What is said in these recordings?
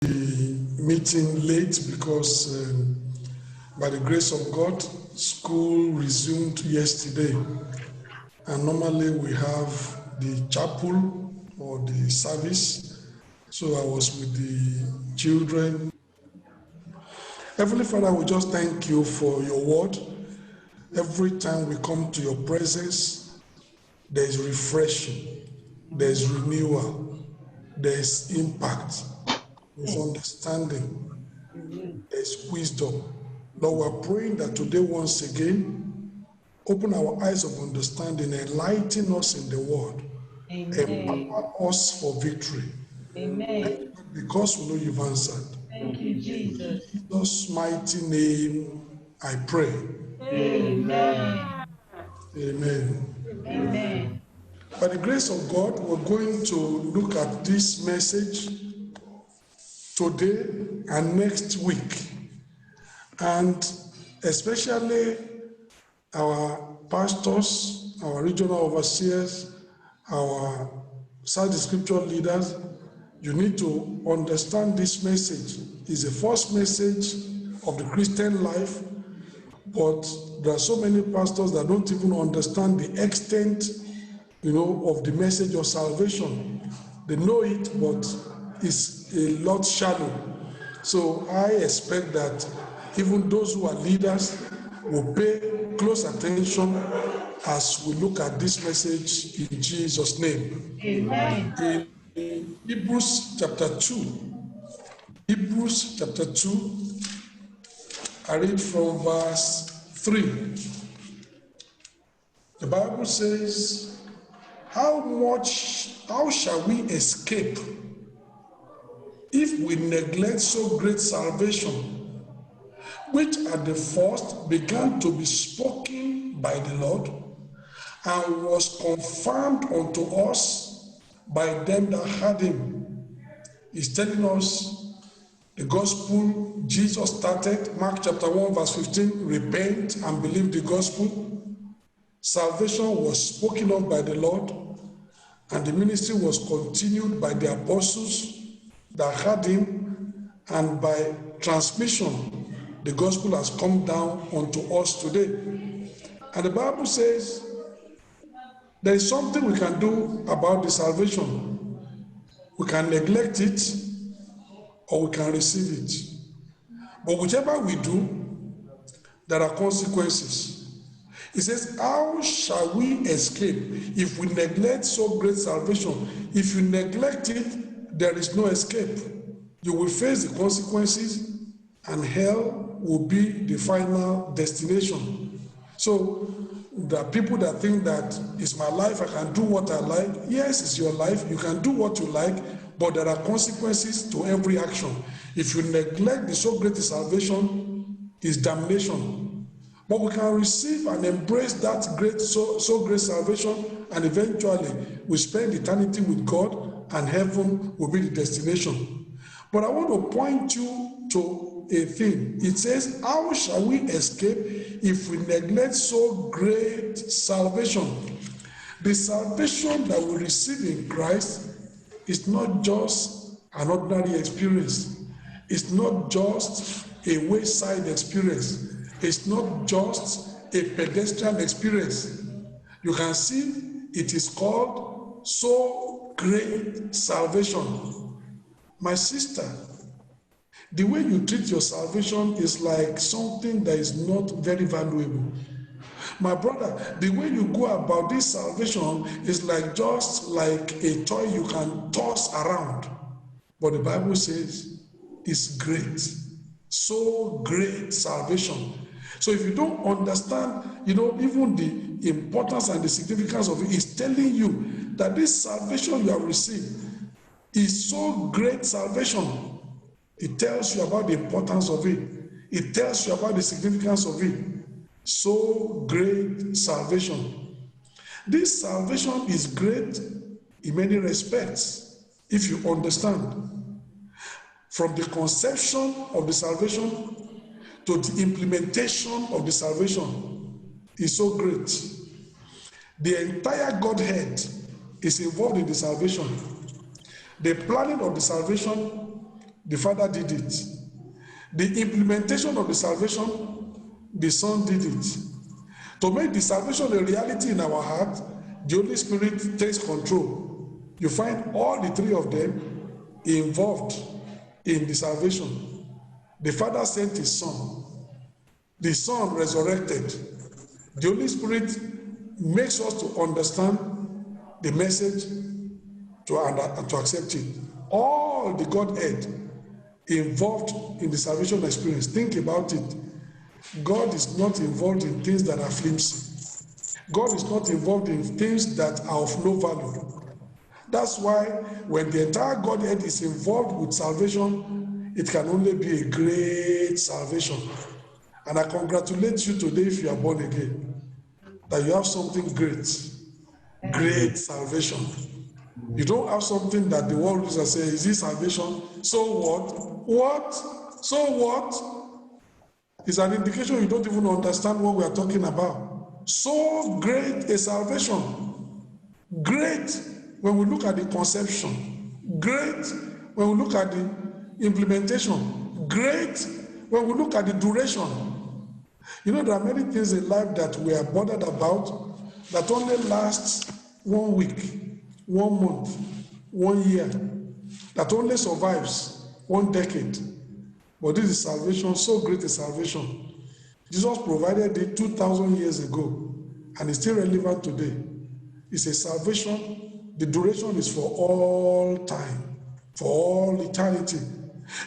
the meeting late because by the grace of God, school resumed yesterday. And normally we have the chapel or the service. So I was with the children. Heavenly Father, we just thank you for your word. Every time we come to your presence, there is refreshing, there is renewal, there is impact, there is understanding, there is wisdom. Lord, we're praying that today once again, open our eyes of understanding, enlighten us in the word, empower us for victory. Amen. Because we know you've answered. Thank you, Jesus. In Jesus' mighty name, I pray. Amen. Amen. Amen. By the grace of God, we're going to look at this message today and next week. And especially our pastors, our regional overseers, our Sunday scripture leaders, you need to understand this message. It's the first message of the Christian life, but there are so many pastors that don't even understand the extent, of the message of salvation. They know it, but it's a lot shallow. So I expect that even those who are leaders will pay close attention as we look at this message in Jesus' name. Amen. In Hebrews chapter 2, Hebrews chapter 2, I read from verse 3. The Bible says, how shall we escape if we neglect so great salvation, which at the first began to be spoken by the Lord, and was confirmed unto us by them that heard him? He's telling us the gospel Jesus started, Mark chapter 1 verse 15, repent and believe the gospel. Salvation was spoken of by the Lord, and the ministry was continued by the apostles that heard him, and by transmission, the gospel has come down unto us today. And the Bible says there is something we can do about the salvation. We can neglect it or we can receive it. But whichever we do, there are consequences. He says, how shall we escape if we neglect so great salvation? If you neglect it, there is no escape. You will face the consequences, and hell will be the final destination. So there are people that think that it's my life, I can do what I like. Yes, it's your life, you can do what you like, but there are consequences to every action. If you neglect the so great salvation, it's damnation. But we can receive and embrace that great, so great salvation, and eventually we spend eternity with God, and heaven will be the destination. But I want to point you to a thing. It says, how shall we escape if we neglect so great salvation? The salvation that we receive in Christ is not just an ordinary experience. It's not just a wayside experience. It's not just a pedestrian experience. You can see it is called so great salvation. My sister, the way you treat your salvation is like something that is not very valuable. My brother, the way you go about this salvation is just like a toy you can toss around. But the Bible says it's great. So great salvation. So if you don't understand, even the importance and the significance of it, is telling you that this salvation you have received is so great salvation. It tells you about the importance of it. It tells you about the significance of it. So great salvation. This salvation is great in many respects, if you understand. From the conception of the salvation to the implementation of the salvation is so great. The entire Godhead is involved in the salvation. The planning of the salvation, the Father did it. The implementation of the salvation, the Son did it. To make the salvation a reality in our heart, the Holy Spirit takes control. You find all the three of them involved in the salvation. The Father sent his Son. The Son resurrected. The Holy Spirit makes us to understand the message to accept it. All the Godhead involved in the salvation experience. Think about it. God is not involved in things that are flimsy. God is not involved in things that are of no value. That's why when the entire Godhead is involved with salvation, it can only be a great salvation. And I congratulate you today if you are born again, that you have something great, great salvation. You don't have something that the world looks and say, is this salvation? So what? What? So what? It's an indication you don't even understand what we are talking about. So great a salvation. Great when we look at the conception. Great when we look at the implementation. Great when we look at the duration. You know, there are many things in life that we are bothered about that only lasts 1 week, 1 month, 1 year, that only survives 1 decade. But this is salvation, so great a salvation. Jesus provided it 2,000 years ago, and it's still relevant today. It's a salvation. The duration is for all time, for all eternity.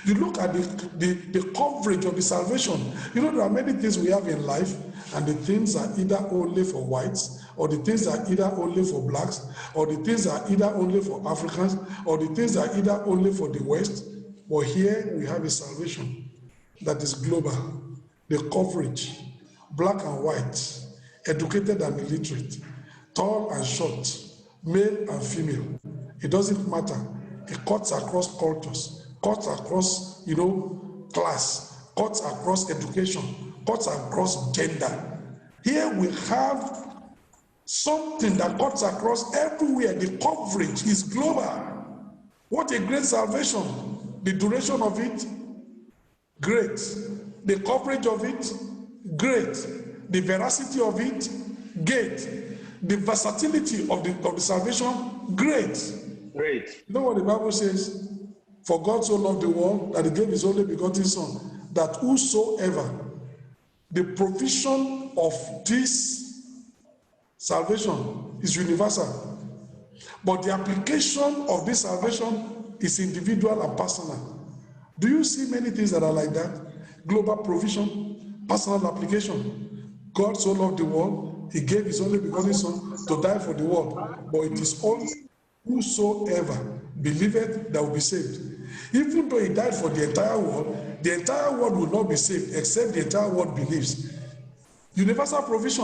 You look at the coverage of the salvation. You know, there are many things we have in life, and the things are either only for whites, or the things are either only for blacks, or the things are either only for Africans, or the things are either only for the West. But here we have a salvation that is global. The coverage, black and white, educated and illiterate, tall and short, male and female. It doesn't matter. It cuts across cultures, cuts across, class, cuts across education, cuts across gender. Here we have something that cuts across everywhere. The coverage is global. What a great salvation. The duration of it, great. The coverage of it, great. The veracity of it, great. The versatility of the salvation, great. Great. You know what the Bible says? For God so loved the world that he gave his only begotten Son, that whosoever, the provision of this salvation is universal. But the application of this salvation is individual and personal. Do you see many things that are like that? Global provision, personal application. God so loved the world, he gave his only begotten Son to die for the world. But it is only whosoever believeth that will be saved. Even though he died for the entire world will not be saved except the entire world believes. Universal provision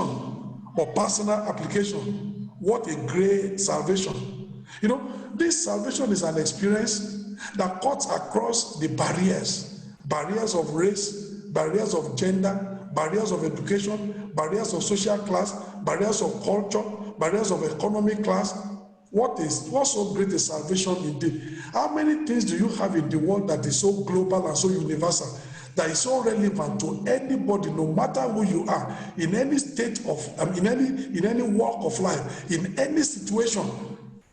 or personal application. What a great salvation. You know, this salvation is an experience that cuts across the barriers of race, barriers of gender, barriers of education, barriers of social class, barriers of culture, barriers of economic class. What's so great a salvation indeed? How many things do you have in the world that is so global and so universal, that is so relevant to anybody, no matter who you are, in any state of, in any walk of life, in any situation?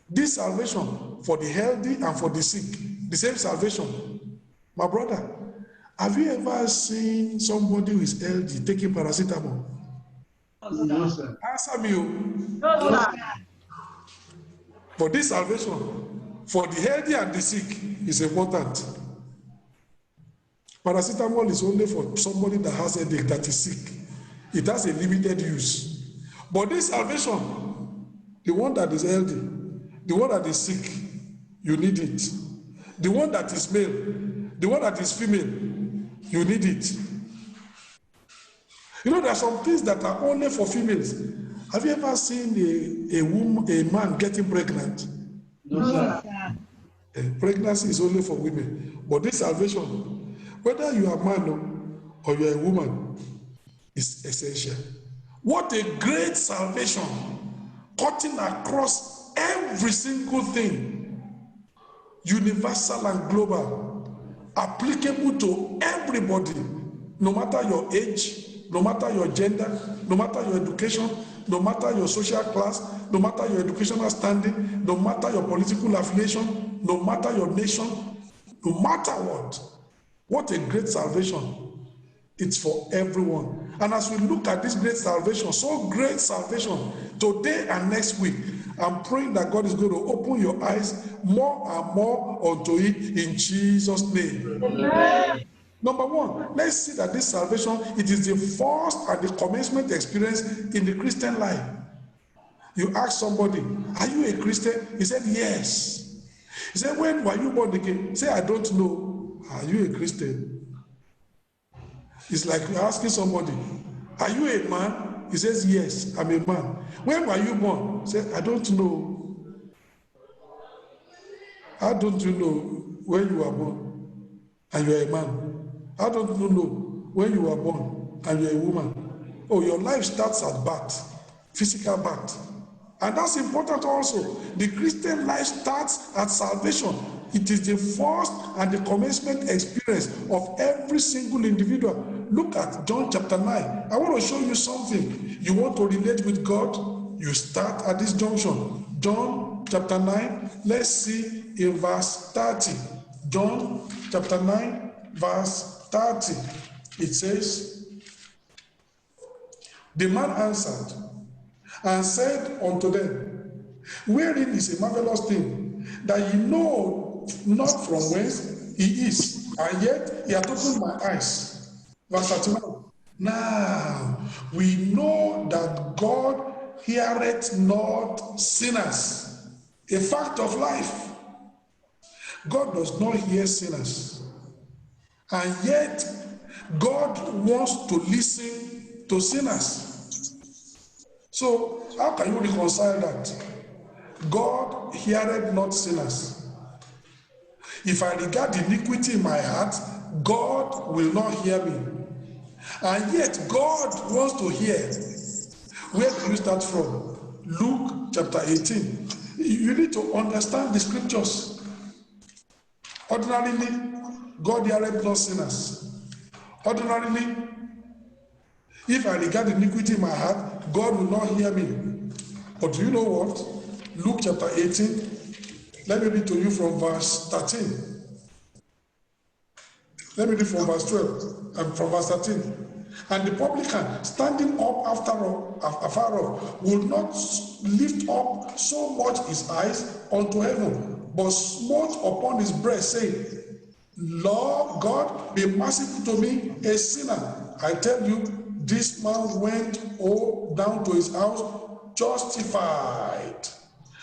This salvation for the healthy and for the sick, the same salvation. My brother, have you ever seen somebody who is healthy taking paracetamol? No, sir. Answer me. No, sir. For this salvation, for the healthy and the sick, is important. Paracetamol is only for somebody that has a headache, that is sick. It has a limited use. But this salvation, the one that is healthy, the one that is sick, you need it. The one that is male, the one that is female, you need it. You know, there are some things that are only for females. Have you ever seen a man getting pregnant? No, sir. Pregnancy is only for women. But this salvation, whether you are a man or you are a woman, is essential. What a great salvation, cutting across every single thing, universal and global. applicable to everybody, no matter your age, no matter your gender, no matter your education, no matter your social class, no matter your educational standing, no matter your political affiliation, no matter your nation, no matter what. What a great salvation. It's for everyone. And as we look at this great salvation, so great salvation, today and next week, I'm praying that God is going to open your eyes more and more unto it in Jesus' name. Amen. Number one, let's see that this salvation, it is the first and the commencement experience in the Christian life. You ask somebody, are you a Christian? He said, yes. He said, when were you born again? He said, I don't know. Are you a Christian? It's like you're asking somebody, are you a man? He says, yes, I'm a man. When were you born? He said, I don't know. How don't you know when you were born and you're a man? How don't you know when you were born and you're a woman? Oh, your life starts at birth, physical birth. And that's important also. The Christian life starts at salvation. It is the first and the commencement experience of every single individual. Look at John chapter 9. I want to show you something. You want to relate with God? You start at this junction. John chapter 9, let's see in verse 30. John chapter 9, verse 30. It says, the man answered and said unto them, wherein is a marvelous thing, that ye know not from whence he is, and yet he hath opened my eyes. Verse 31. Now we know that God heareth not sinners. A fact of life. God does not hear sinners. And yet God wants to listen to sinners. So how can you reconcile that? God heareth not sinners. If I regard iniquity in my heart, God will not hear me. And yet God wants to hear. Where do you start from? Luke chapter 18. You need to understand the scriptures. Ordinarily, God heareth not sinners. Ordinarily, if I regard iniquity in my heart, God will not hear me. But do you know what? Luke chapter 18. Let me read to you from verse 13. Let me read from verse 12 and from verse 13. And the publican, standing up afar off, would not lift up so much his eyes unto heaven, but smote upon his breast, saying, Lord God, be merciful to me, a sinner. I tell you, this man went down to his house justified,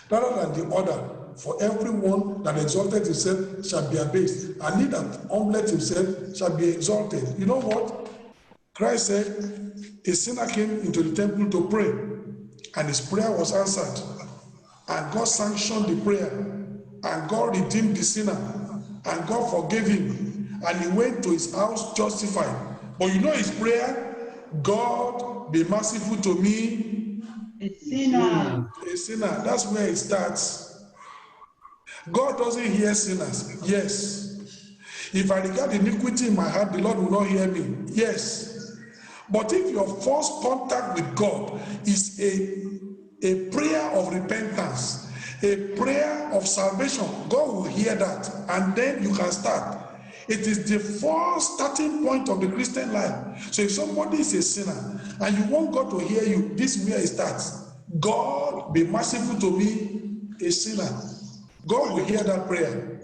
rather than the other. For everyone that exalted himself shall be abased, and he that humbled himself shall be exalted. You know what? Christ said, a sinner came into the temple to pray, and his prayer was answered. And God sanctioned the prayer, and God redeemed the sinner, and God forgave him, and he went to his house justified. But you know his prayer? God, be merciful to me, A sinner. a sinner. That's where it starts. God doesn't hear sinners. Yes. If I regard iniquity in my heart, the Lord will not hear me. Yes. But if your first contact with God is a prayer of repentance, a prayer of salvation, God will hear that, and then you can start. It is the first starting point of the Christian life. So if somebody is a sinner and you want God to hear you, this is where it starts. God, be merciful to me, a sinner. God will hear that prayer.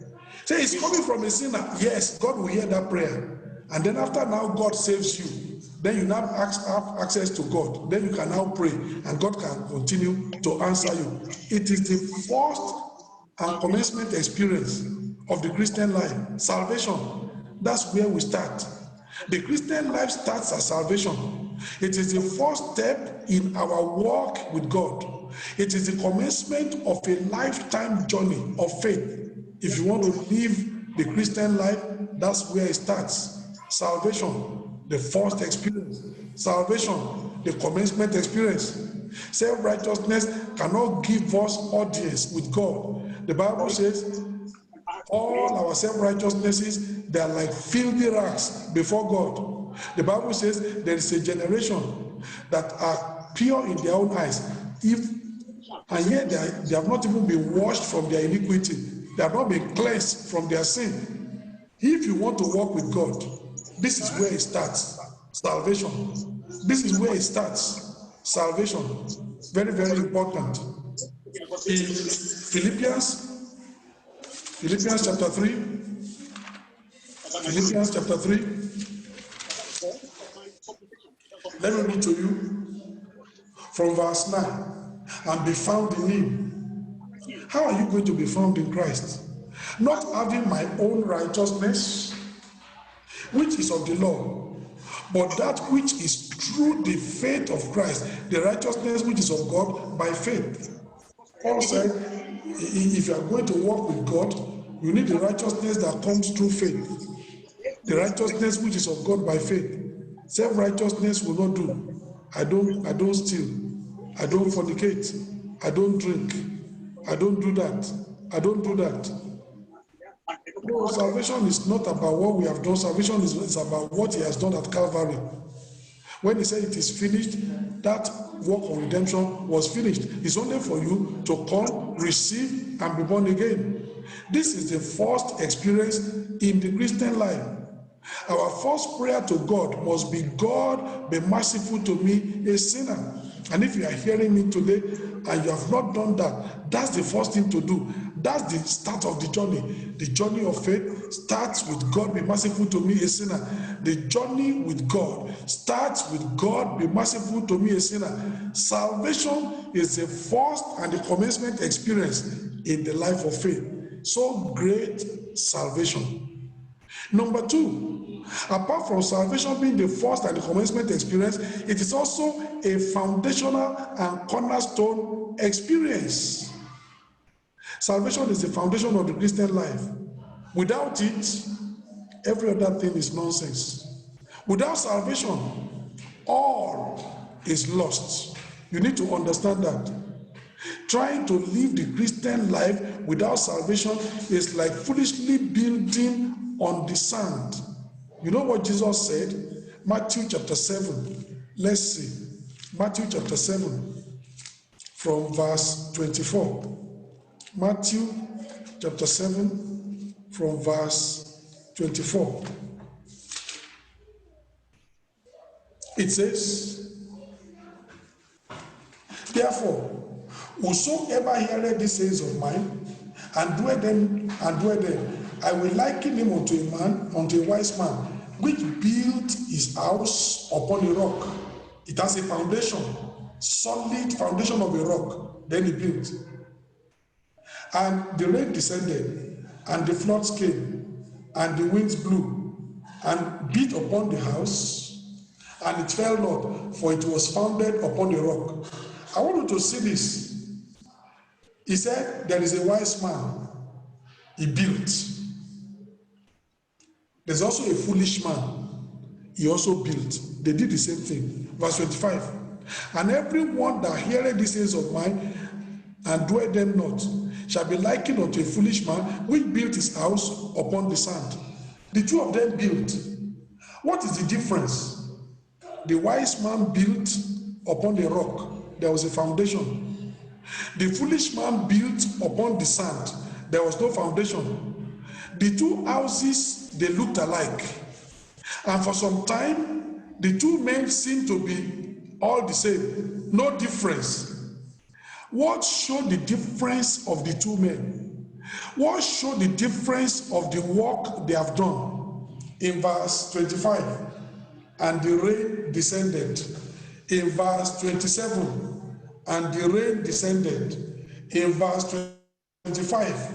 Say it's coming from a sinner. Yes, God will hear that prayer. And then after now God saves you, then you now have access to God. Then you can now pray and God can continue to answer you. It is the first and commencement experience of the Christian life. Salvation. That's where we start. The Christian life starts at salvation. It is the first step in our walk with God. It is the commencement of a lifetime journey of faith. If you want to live the Christian life, that's where it starts. Salvation, the first experience. Salvation, the commencement experience. Self-righteousness cannot give us audience with God. The Bible says all our self-righteousnesses, they are like filthy rags before God. The Bible says there is a generation that are pure in their own eyes, and yet they have not even been washed from their iniquity. They have not been cleansed from their sin. If you want to walk with God, this is where it starts. Salvation. This is where it starts. Salvation. Very, very important. In Philippians chapter 3, Philippians chapter 3, let me read to you from verse 9. And be found in him. How are you going to be found in Christ? Not having my own righteousness, which is of the law, but that which is through the faith of Christ, the righteousness which is of God by faith. Paul said, if you are going to walk with God, you need the righteousness that comes through faith. The righteousness which is of God by faith. Self-righteousness will not do. I don't steal. I don't fornicate. I don't drink. I don't do that. I don't do that. No, salvation is not about what we have done. Salvation is about what he has done at Calvary. When he said it is finished, that work of redemption was finished. It's only for you to come, receive, and be born again. This is the first experience in the Christian life. Our first prayer to God must be, God, be merciful to me, a sinner. And if you are hearing me today and you have not done that, that's the first thing to do. That's the start of the journey. The journey of faith starts with God, be merciful to me, a sinner. The journey with God starts with God, be merciful to me, a sinner. Salvation is the first and the commencement experience in the life of faith. So great salvation. Number two, apart from salvation being the first and the commencement experience, it is also a foundational and cornerstone experience. Salvation is the foundation of the Christian life. Without it, every other thing is nonsense. Without salvation, all is lost. You need to understand that. Trying to live the Christian life without salvation is like foolishly building on the sand. You know what Jesus said? Matthew chapter 7. Let's see. Matthew chapter 7 from verse 24. Matthew chapter 7 from verse 24. It says, therefore, whosoever heareth these sayings of mine, and doeth them, I will liken him unto a wise man, which built his house upon a rock. It has a foundation, solid foundation of a rock. Then he built. And the rain descended, and the floods came, and the winds blew, and beat upon the house, and it fell not, for it was founded upon a rock. I want you to see this. He said, there is a wise man. He built. There's also a foolish man. He also built. They did the same thing. Verse 25. And everyone that heareth these sayings of mine, and doeth them not, shall be likened unto a foolish man, which built his house upon the sand. The two of them built. What is the difference? The wise man built upon the rock. There was a foundation. The foolish man built upon the sand. There was no foundation. The two houses, they looked alike. And for some time, the two men seemed to be all the same. No difference. What showed the difference of the two men? What showed the difference of the work they have done? In verse 25, and the rain descended. In verse 27, and the rain descended. In verse 25,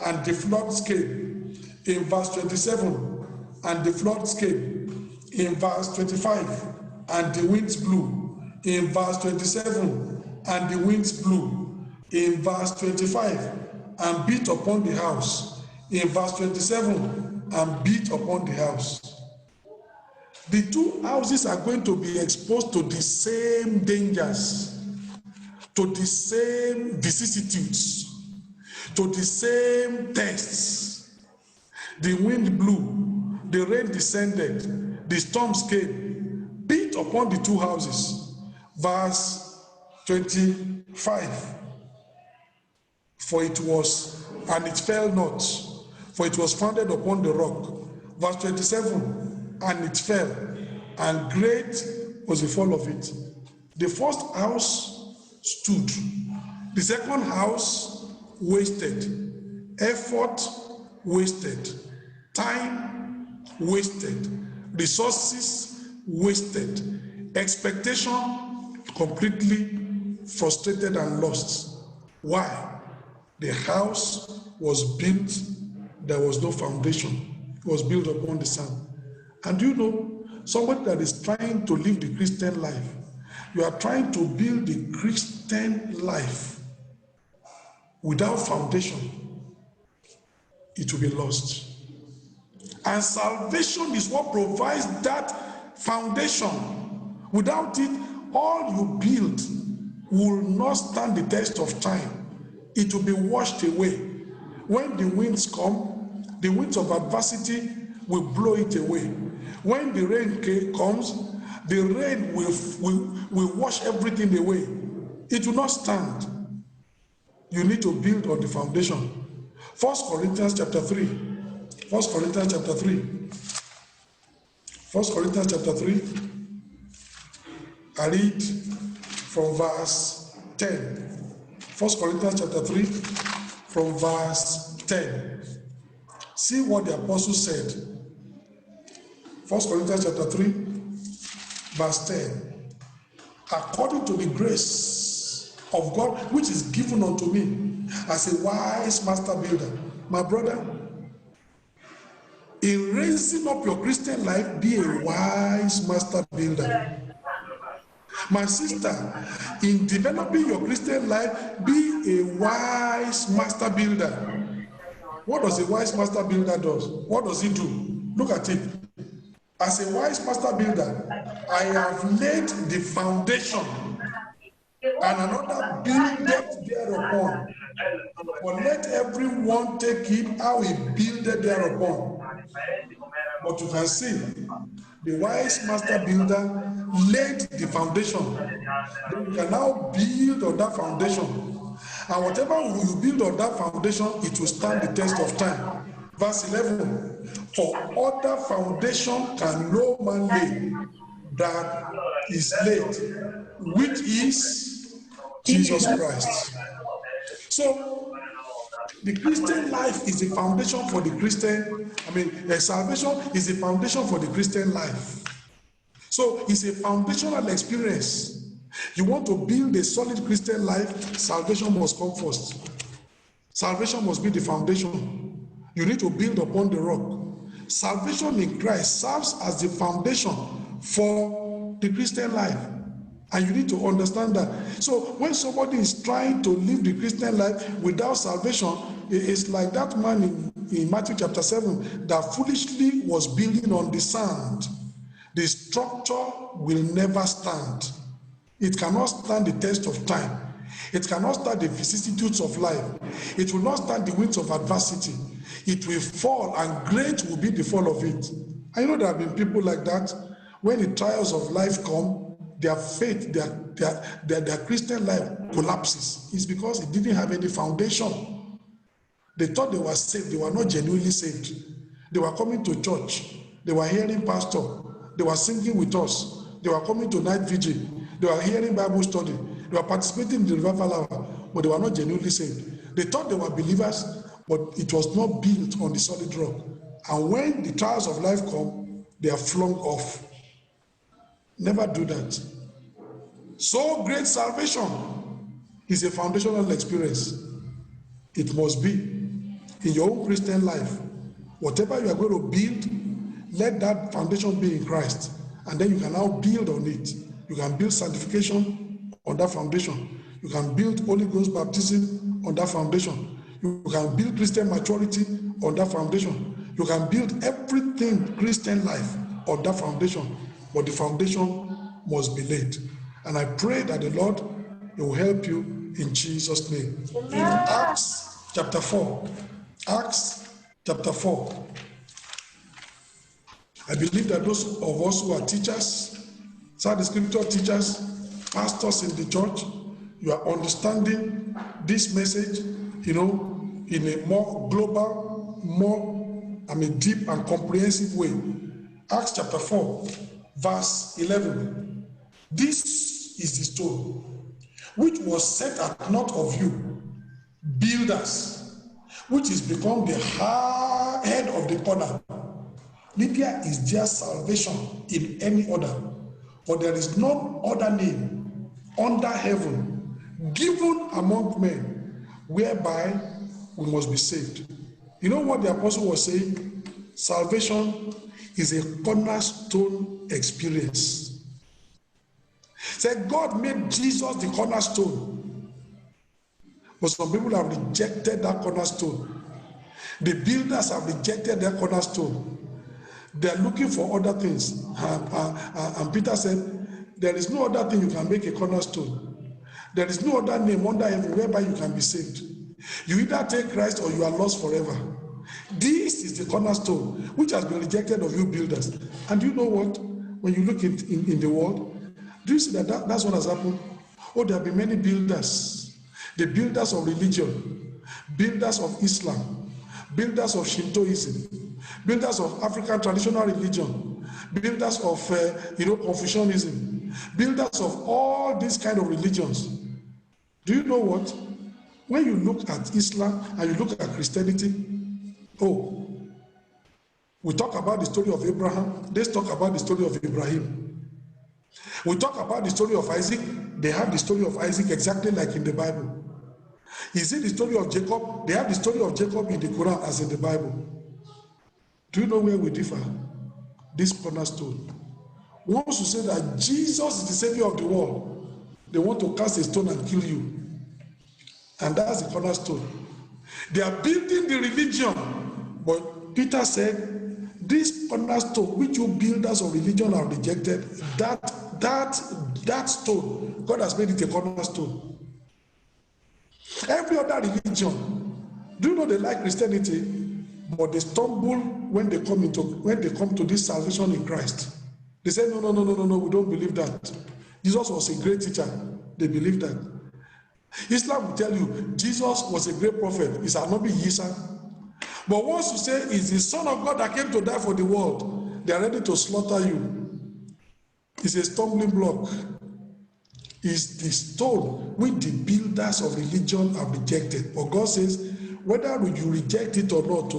and the floods came. In verse 27, and the floods came. In verse 25, and the winds blew. In verse 27, and the winds blew. In verse 25, and beat upon the house. In verse 27, and beat upon the house. The two houses are going to be exposed to the same dangers, to the same vicissitudes, to the same tests. The wind blew, the rain descended, the storms came, beat upon the two houses. Verse 25. For it was, and it fell not, for it was founded upon the rock. Verse 27, and it fell, and great was the fall of it. The first house stood, the second house wasted, effort wasted, time wasted, resources wasted, expectation completely frustrated and lost. Why? The house was built, there was no foundation. It was built upon the sand. And you know, somebody that is trying to live the Christian life, you are trying to build the Christian life without foundation, it will be lost. And salvation is what provides that foundation. Without it, all you build will not stand the test of time. It will be washed away. When the winds come, the winds of adversity will blow it away. When the rain comes, the rain will wash everything away. It will not stand. You need to build on the foundation. 1 Corinthians chapter 3. 1 Corinthians chapter 3. 1 Corinthians chapter 3. I read from verse 10. 1 Corinthians chapter 3 from verse 10. See what the apostle said. 1 Corinthians chapter 3 verse 10. According to the grace of God which is given unto me as a wise master builder. My brother, in raising up your Christian life, be a wise master builder. My sister, in developing your Christian life, be a wise master builder. What does a wise master builder do? What does he do? Look at it. As a wise master builder, I have laid the foundation, and another buildeth thereupon. But let everyone take it how he builded thereupon. But you can see, the wise master builder laid the foundation. Then you can now build on that foundation. And whatever you build on that foundation, it will stand the test of time. Verse 11, for other foundation can no man lay that is laid, which is Jesus Christ. So, the Christian life is the foundation for the Christian, salvation is the foundation for the Christian life. So it's a foundational experience. You want to build a solid Christian life, salvation must come first. Salvation must be the foundation. You need to build upon the rock. Salvation in Christ serves as the foundation for the Christian life. And you need to understand that. So when somebody is trying to live the Christian life without salvation, it's like that man in Matthew chapter 7 that foolishly was building on the sand. The structure will never stand. It cannot stand the test of time. It cannot stand the vicissitudes of life. It will not stand the winds of adversity. It will fall, and great will be the fall of it. I know there have been people like that. When the trials of life come, their faith, their Christian life collapses. It's because it didn't have any foundation. They thought they were saved. They were not genuinely saved. They were coming to church. They were hearing pastor. They were singing with us. They were coming to night vigil. They were hearing Bible study. They were participating in the revival hour, but they were not genuinely saved. They thought they were believers, but it was not built on the solid rock. And when the trials of life come, they are flung off. Never do that. So great salvation is a foundational experience. It must be in your own Christian life. Whatever you are going to build, let that foundation be in Christ. And then you can now build on it. You can build sanctification on that foundation. You can build Holy Ghost baptism on that foundation. You can build Christian maturity on that foundation. You can build everything Christian life on that foundation. But the foundation must be laid. And I pray that the Lord will help you in Jesus' name. In Acts chapter 4. Acts chapter 4. I believe that those of us who are teachers, Sunday scripture teachers, pastors in the church, you are understanding this message, in a more global, deep and comprehensive way. Acts chapter 4, verse 11. This is the stone which was set at naught of you, builders, which is become the head of the corner. Neither is there salvation in any other, for there is no other name under heaven given among men whereby we must be saved. You know what the apostle was saying? Salvation is a cornerstone experience. Said God made Jesus the cornerstone, but some people have rejected that cornerstone. The builders have rejected that cornerstone. They are looking for other things. And Peter said, there is no other thing you can make a cornerstone. There is no other name under heaven whereby you can be saved. You either take Christ or you are lost forever. This is the cornerstone which has been rejected of you builders. And you know what? When you look in the world, do you see that's what has happened? Oh, there have been many builders. The builders of religion, builders of Islam, builders of Shintoism, builders of African traditional religion, builders of Confucianism, builders of all these kind of religions. Do you know what? When you look at Islam and you look at Christianity, we talk about the story of Abraham, they talk about the story of Ibrahim. We talk about the story of Isaac, they have the story of Isaac exactly like in the Bible. Is it the story of Jacob? They have the story of Jacob in the Quran as in the Bible. Do you know where we differ? This cornerstone. Once you say that Jesus is the Savior of the world, they want to cast a stone and kill you. And that's the cornerstone. They are building the religion. But Peter said, this cornerstone which you builders of religion have rejected, that stone, God has made it a cornerstone. Every other religion, do you know they like Christianity, but they stumble when they come to this salvation in Christ. They say, no, we don't believe that. Jesus was a great teacher. They believe that. Islam will tell you Jesus was a great prophet. It's Anabi Isa. But once you say it's the Son of God that came to die for the world, they are ready to slaughter you. It's a stumbling block. It's the stone which the builders of religion have rejected. But God says, whether you reject it or not,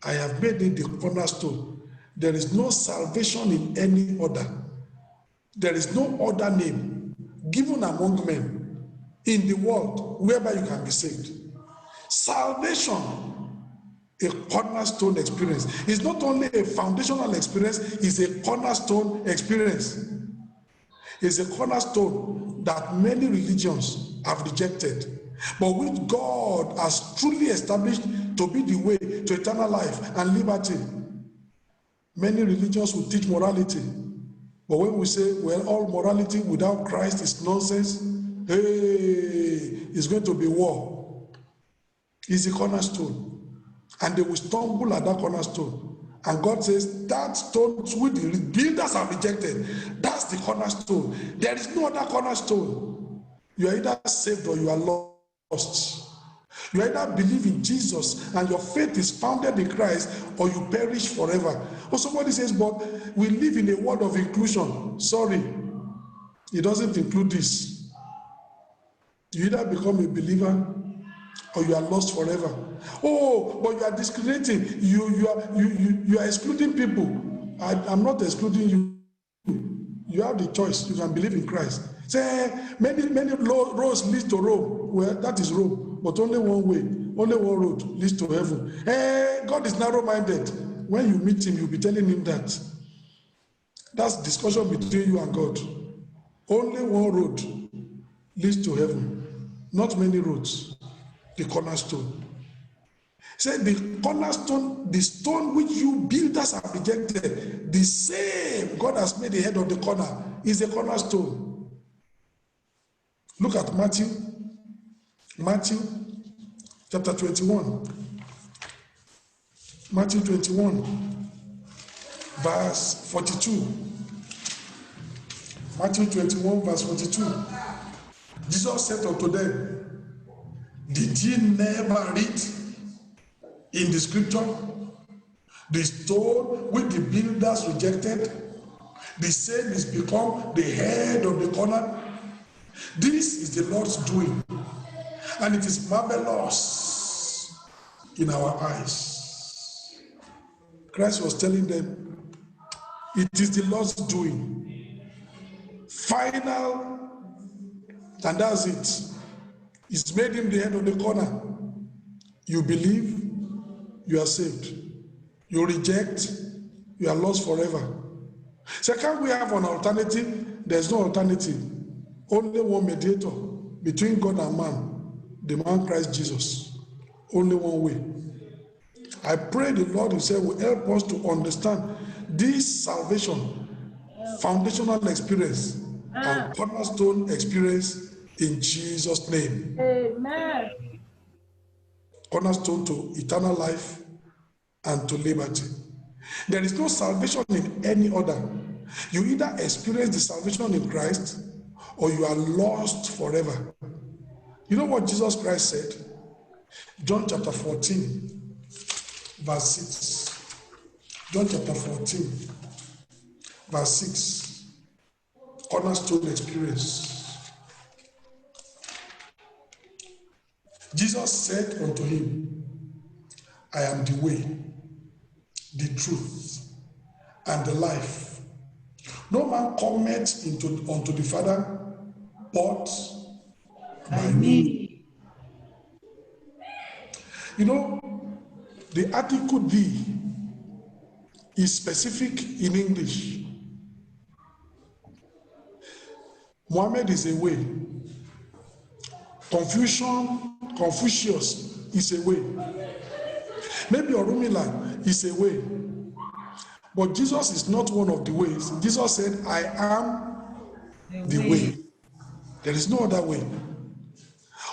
I have made it the cornerstone. There is no salvation in any other. There is no other name given among men in the world whereby you can be saved. Salvation, a cornerstone experience. It's not only a foundational experience, it's a cornerstone experience. It's a cornerstone that many religions have rejected, but which God has truly established to be the way to eternal life and liberty. Many religions will teach morality, but when we say, well, all morality without Christ is nonsense, it's going to be war. It's a cornerstone, and they will stumble at that cornerstone. And God says, that stone which the builders have rejected, that's the cornerstone. There is no other cornerstone. You are either saved or you are lost. You either believe in Jesus and your faith is founded in Christ, or you perish forever. Or somebody says, but we live in a world of inclusion. Sorry, it doesn't include this. You either become a believer or you are lost forever. Oh, but you are discriminating. You are excluding people. I'm not excluding you. You have the choice. You can believe in Christ. Say many roads lead to Rome. Well, that is Rome, but only one way, only one road leads to heaven. God is narrow-minded. When you meet him, you'll be telling him that. That's discussion between you and God. Only one road leads to heaven, not many roads. The cornerstone. Said the cornerstone, the stone which you builders have rejected, the same God has made the head of the corner is the cornerstone. Look at Matthew chapter 21. Matthew 21. verse 42. Matthew 21, verse 42. Jesus said unto them, did ye never read in the scripture, the stone which the builders rejected, the same is become the head of the corner? This is the Lord's doing, and it is marvelous in our eyes. Christ was telling them, it is the Lord's doing. Final, and that's it. It's made him the head of the corner. You believe, you are saved. You reject, you are lost forever. So can we have an alternative? There's no alternative. Only one mediator between God and man, the man Christ Jesus. Only one way. I pray the Lord himself will help us to understand this salvation, foundational experience, and cornerstone experience in Jesus' name. Amen. Cornerstone to eternal life and to liberty. There is no salvation in any other. You either experience the salvation in Christ or you are lost forever. You know what Jesus Christ said? John chapter 14, verse 6. John chapter 14, verse 6. Cornerstone experience. Jesus said unto him, I am the way, the truth, and the life. No man cometh unto the Father but by me. You know, the article "the" is specific in English. Muhammad is a way. Confucius is a way. Maybe Orunmila is a way. But Jesus is not one of the ways. Jesus said, I am the way. There is no other way.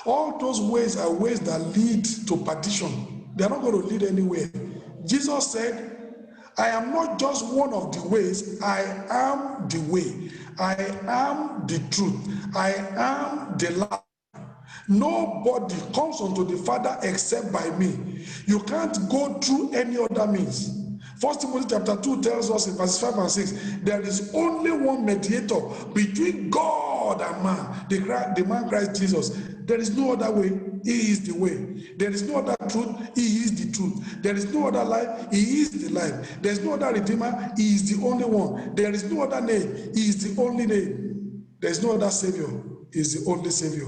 All those ways are ways that lead to perdition. They are not going to lead anywhere. Jesus said, I am not just one of the ways, I am the way. I am the truth. I am the life. Nobody comes unto the Father except by me. You can't go through any other means. 1 Timothy chapter 2 tells us in verses 5 and 6, there is only one mediator between God and man, the man Christ Jesus. There is no other way. He is the way. There is no other truth. He is the truth. There is no other life. He is the life. There is no other Redeemer. He is the only one. There is no other name. He is the only name. There is no other Savior. He is the only Savior.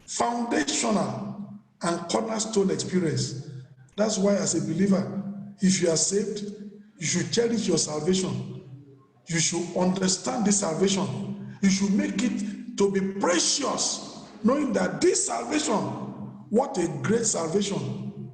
Foundational and cornerstone experience. That's why as a believer, if you are saved, you should cherish your salvation. You should understand this salvation. You should make it to be precious, knowing that this salvation, what a great salvation.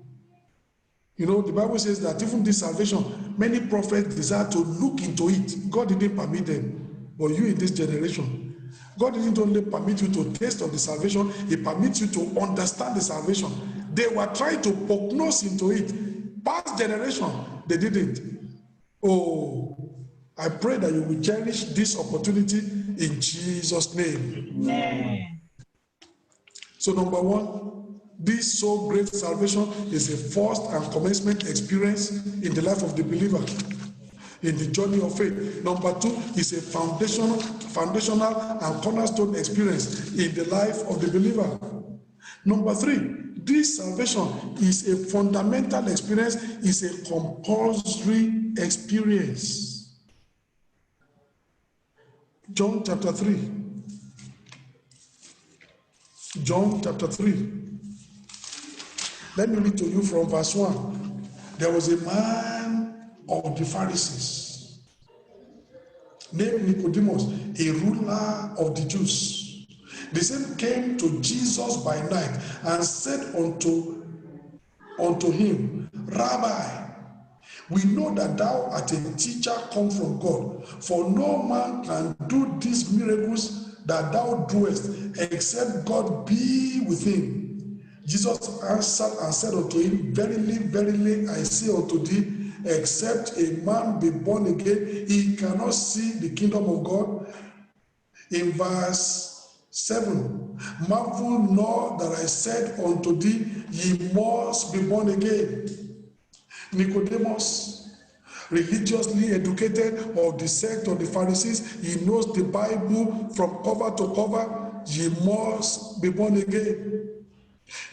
You know, the Bible says that even this salvation, many prophets desire to look into it. God didn't permit them, but you in this generation, God didn't only permit you to taste of the salvation, he permits you to understand the salvation. They were trying to poke nose into it. Past generation, they didn't. Oh, I pray that you will cherish this opportunity in Jesus' name. Amen. So number one, this so great salvation is a first and commencement experience in the life of the believer, in the journey of faith. Number two is a foundational and cornerstone experience in the life of the believer. Number three, this salvation is a fundamental experience, is a compulsory experience. John chapter 3. John chapter 3. Let me read to you from verse 1. There was a man of the Pharisees named Nicodemus, a ruler of the Jews. The same came to Jesus by night and said unto him, Rabbi, we know that thou art a teacher come from God, for no man can do these miracles that thou doest, except God be with him. Jesus answered and said unto him, Verily, verily, I say unto thee, except a man be born again, he cannot see the kingdom of God. In verse 7, marvel not that I said unto thee, ye must be born again. Nicodemus, religiously educated of the sect of the Pharisees, he knows the Bible from cover to cover. Ye must be born again.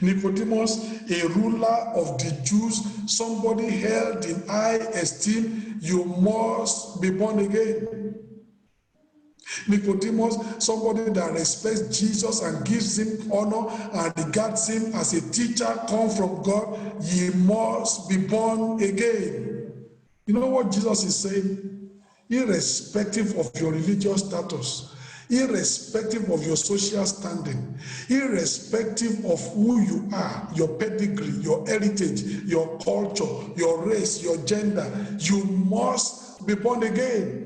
Nicodemus, a ruler of the Jews, somebody held in high esteem, you must be born again. Nicodemus, somebody that respects Jesus and gives him honor and regards him as a teacher come from God, ye must be born again. You know what Jesus is saying? Irrespective of your religious status, irrespective of your social standing, irrespective of who you are, your pedigree, your heritage, your culture, your race, your gender, you must be born again.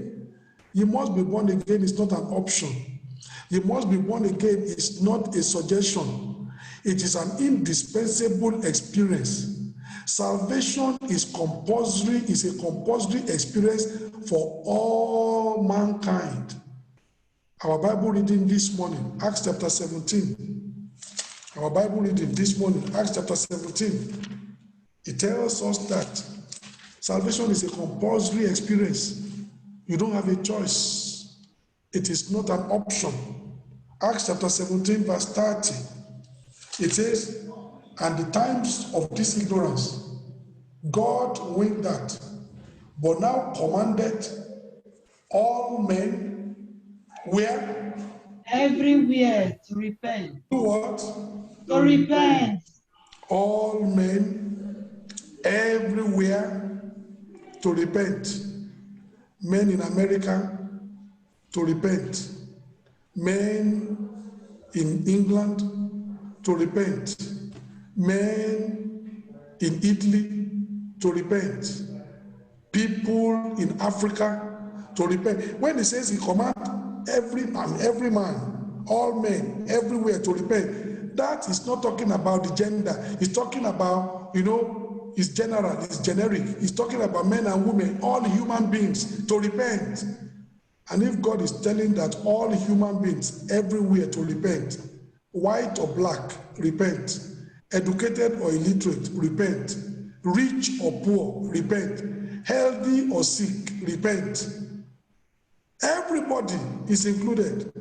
You must be born again is not an option. You must be born again is not a suggestion. It is an indispensable experience. Salvation is compulsory, is a compulsory experience for all mankind. Our Bible reading this morning, Acts chapter 17. Our Bible reading this morning, Acts chapter 17. It tells us that salvation is a compulsory experience. You don't have a choice. It is not an option. Acts chapter 17, verse 30. It says, and the times of this ignorance, God winked at, but now commanded all men where? Everywhere to repent. Do what? To repent. All men everywhere to repent. Men in America to repent. Men in England to repent. Men in Italy to repent. People in Africa to repent. When he says he commands every man, all men, everywhere to repent, that is not talking about the gender. He's talking about, it's general, it's generic. He's talking about men and women, all human beings to repent. And if God is telling that all human beings everywhere to repent, white or black, repent, educated or illiterate, repent, rich or poor, repent, healthy or sick, repent. Everybody is included,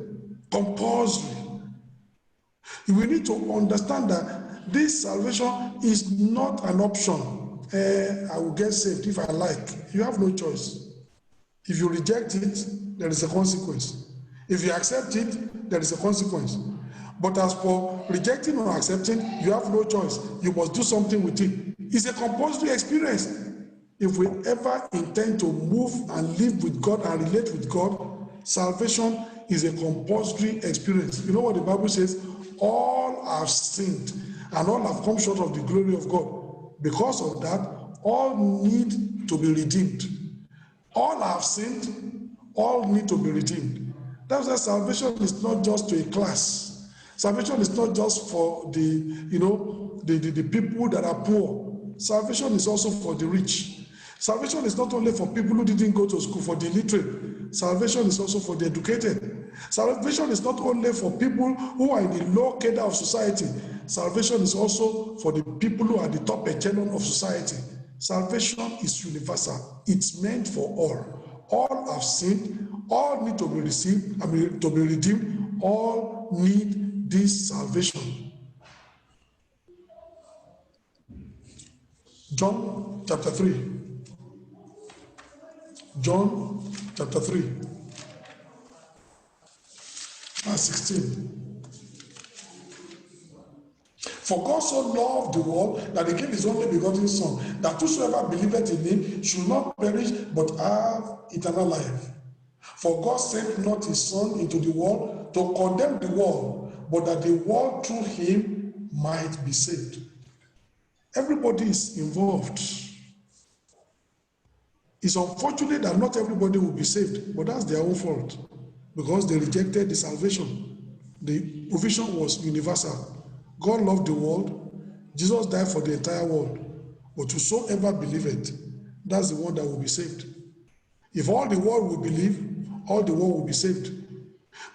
compulsory. We need to understand that this salvation is not an option. I will get saved if I like. You have no choice. If you reject it, there is a consequence. If you accept it, there is a consequence. But as for rejecting or accepting, you have no choice. You must do something with it. It's a compulsory experience. If we ever intend to move and live with God and relate with God, salvation is a compulsory experience. You know what the Bible says? All have sinned and all have come short of the glory of God. Because of that, all need to be redeemed. All have sinned, all need to be redeemed. That's why salvation is not just to a class. Salvation is not just for the people that are poor. Salvation is also for the rich. Salvation is not only for people who didn't go to school, for the illiterate. Salvation is also for the educated. Salvation is not only for people who are in the low cadre of society. Salvation is also for the people who are the top echelon of society. Salvation is universal. It's meant for all. All have sinned. All need to be received, to be redeemed. All need this salvation. John chapter 3. John chapter 3, verse 16. For God so loved the world that he gave his only begotten Son, that whosoever believeth in him should not perish but have eternal life. For God sent not his Son into the world to condemn the world, but that the world through him might be saved. Everybody is involved. It's unfortunate that not everybody will be saved, but that's their own fault because they rejected the salvation. The provision was universal. God loved the world. Jesus died for the entire world. But whosoever believeth, that's the one that will be saved. If all the world will believe, all the world will be saved.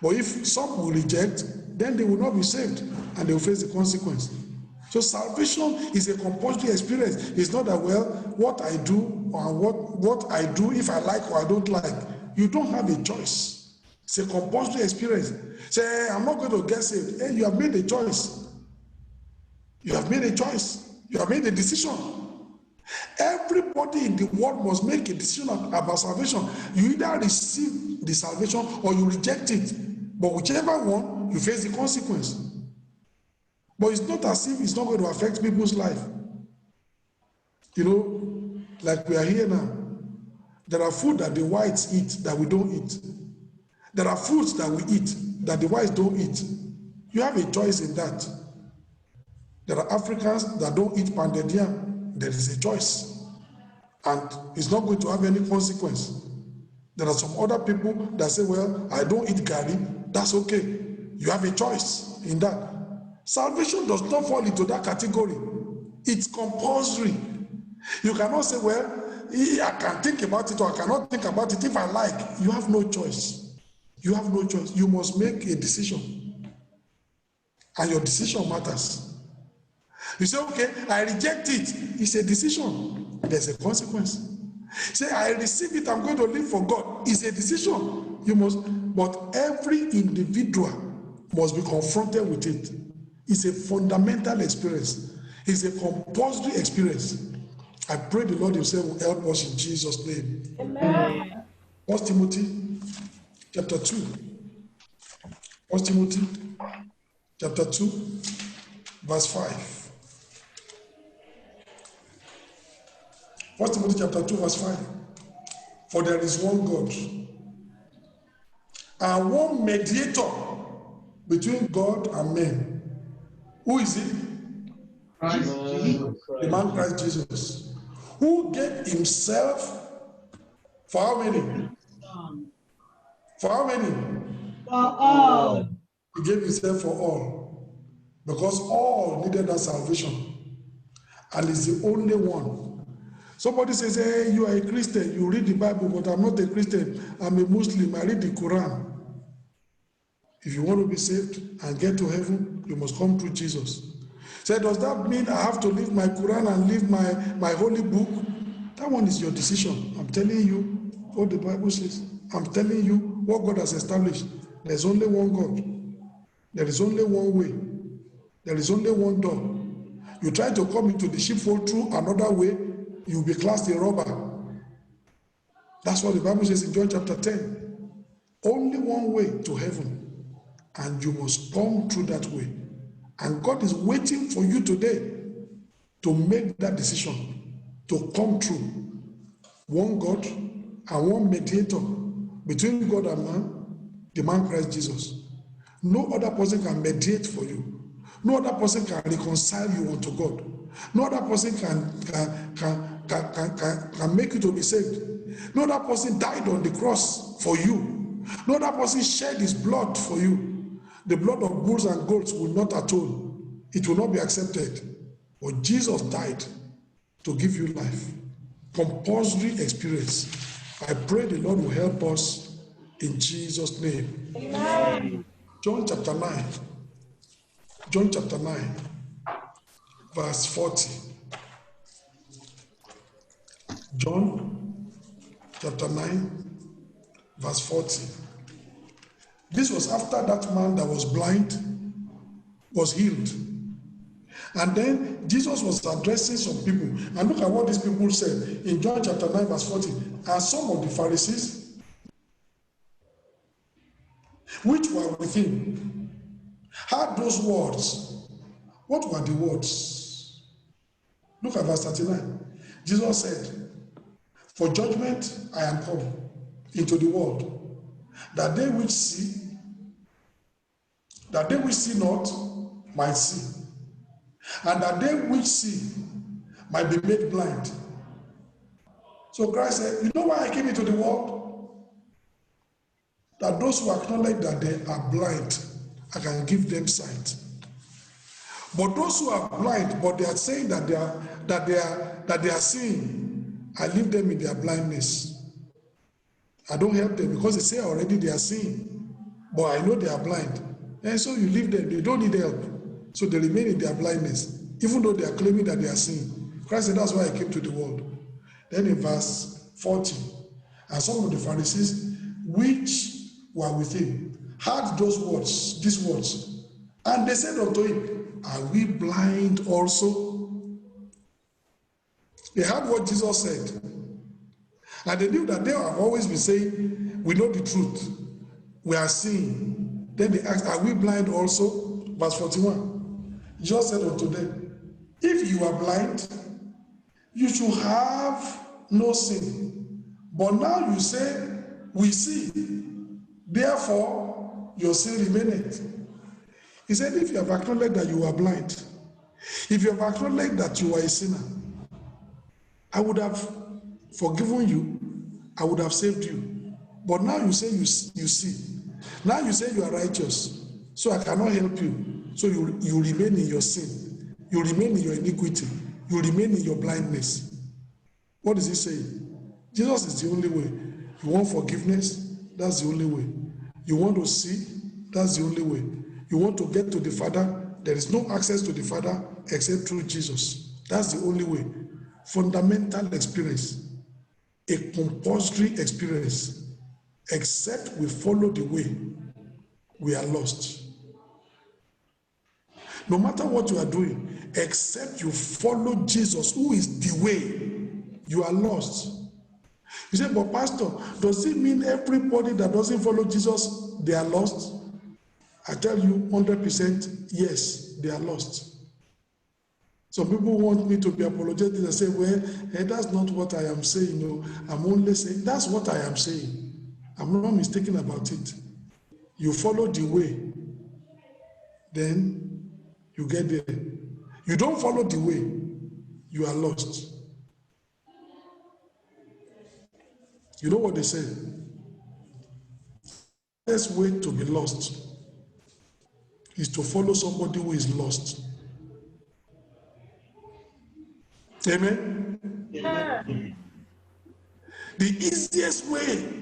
But if some will reject, then they will not be saved and they will face the consequence. So salvation is a compulsory experience. It's not that, well, what I do or what I do if I like or I don't like. You don't have a choice. It's a compulsory experience. Say, I'm not going to get saved. Hey, you have made a choice. You have made a choice. You have made a decision. Everybody in the world must make a decision about salvation. You either receive the salvation or you reject it. But whichever one, you face the consequence. But it's not as if it's not going to affect people's life. You know, like we are here now. There are food that the whites eat that we don't eat. There are foods that we eat that the whites don't eat. You have a choice in that. There are Africans that don't eat pounded yam. There is a choice. And it's not going to have any consequence. There are some other people that say, well, I don't eat garri. That's okay. You have a choice in that. Salvation does not fall into that category. It's compulsory. You cannot say, well, I can think about it or I cannot think about it if I like. You have no choice. You have no choice. You must make a decision. And your decision matters. You say, okay, I reject it. It's a decision. There's a consequence. Say, I receive it, I'm going to live for God. It's a decision. You must, but every individual must be confronted with it. It's a fundamental experience. It's a compulsory experience. I pray the Lord himself will help us in Jesus' name. Amen. 1 Timothy chapter 2. 1 Timothy chapter 2, verse 5. 1 Timothy chapter 2, verse 5. For there is one God and one mediator between God and men. Who is it? Christ Jesus. The man Christ Jesus. Who gave himself for how many? For how many? For all. He gave himself for all. Because all needed that salvation. And he's the only one. Somebody says, hey, you are a Christian, you read the Bible, but I'm not a Christian. I'm a Muslim, I read the Quran. If you want to be saved and get to heaven, you must come through Jesus. So does that mean I have to leave my Quran and leave my holy book? That one is your decision. I'm telling you what the Bible says. I'm telling you what God has established. There's only one God. There is only one way. There is only one door. You try to come into the sheepfold through another way, you'll be classed a robber. That's what the Bible says in John chapter 10. Only one way to heaven, and you must come through that way. And God is waiting for you today to make that decision, to come through. One God and one mediator between God and man, the man Christ Jesus. No other person can mediate for you. No other person can reconcile you unto God. No other person can make you to be saved. No other person died on the cross for you. No other person shed his blood for you. The blood of bulls and goats will not atone. It will not be accepted. But Jesus died to give you life. Compulsory experience. I pray the Lord will help us in Jesus' name. Amen. John chapter 9. John chapter 9, verse 40. John chapter 9, verse 40. This was after that man that was blind was healed. And then Jesus was addressing some people. And look at what these people said in John chapter 9, verse 40. And some of the Pharisees, which were with him, heard those words. What were the words? Look at verse 39. Jesus said, for judgment I am come into the world, that they which see not might see, and that they which see might be made blind. So Christ said, you know why I came into the world? That those who acknowledge that they are blind, I can give them sight. But those who are blind, but they are saying that they are seeing, I leave them in their blindness. I don't help them because they say already they are seeing, but I know they are blind. And so you leave them, they don't need help. So they remain in their blindness, even though they are claiming that they are seeing. Christ said, that's why I came to the world. Then in verse 40, and some of the Pharisees which were with him heard these words, and they said unto him, are we blind also? They heard what Jesus said, and they knew that they have always been saying, we know the truth, we are seeing. Then they asked, are we blind also? Verse 41. Jesus said unto them, if you are blind, you should have no sin. But now you say, we see, therefore your sin remaineth. He said, if you have acknowledged that you are blind, if you have acknowledged that you are a sinner, I would have forgiven you, I would have saved you. But now you say you see. Now you say you are righteous, so I cannot help you. So you remain in your sin. You remain in your iniquity. You remain in your blindness. What is he saying? Jesus is the only way. You want forgiveness? That's the only way. You want to see? That's the only way. You want to get to the Father? There is no access to the Father except through Jesus. That's the only way. Fundamental experience. A compulsory experience. Except we follow the way, we are lost. No matter what you are doing, except you follow Jesus, who is the way, you are lost. You say, but Pastor, does it mean everybody that doesn't follow Jesus, they are lost? I tell you 100% yes, they are lost. Some people want me to be apologetic and say, well, that's not what I am saying. No, I'm only saying, that's what I am saying. I'm not mistaken about it. You follow the way, then you get there. You don't follow the way, you are lost. You know what they say? The best way to be lost is to follow somebody who is lost. Amen? Amen. The easiest way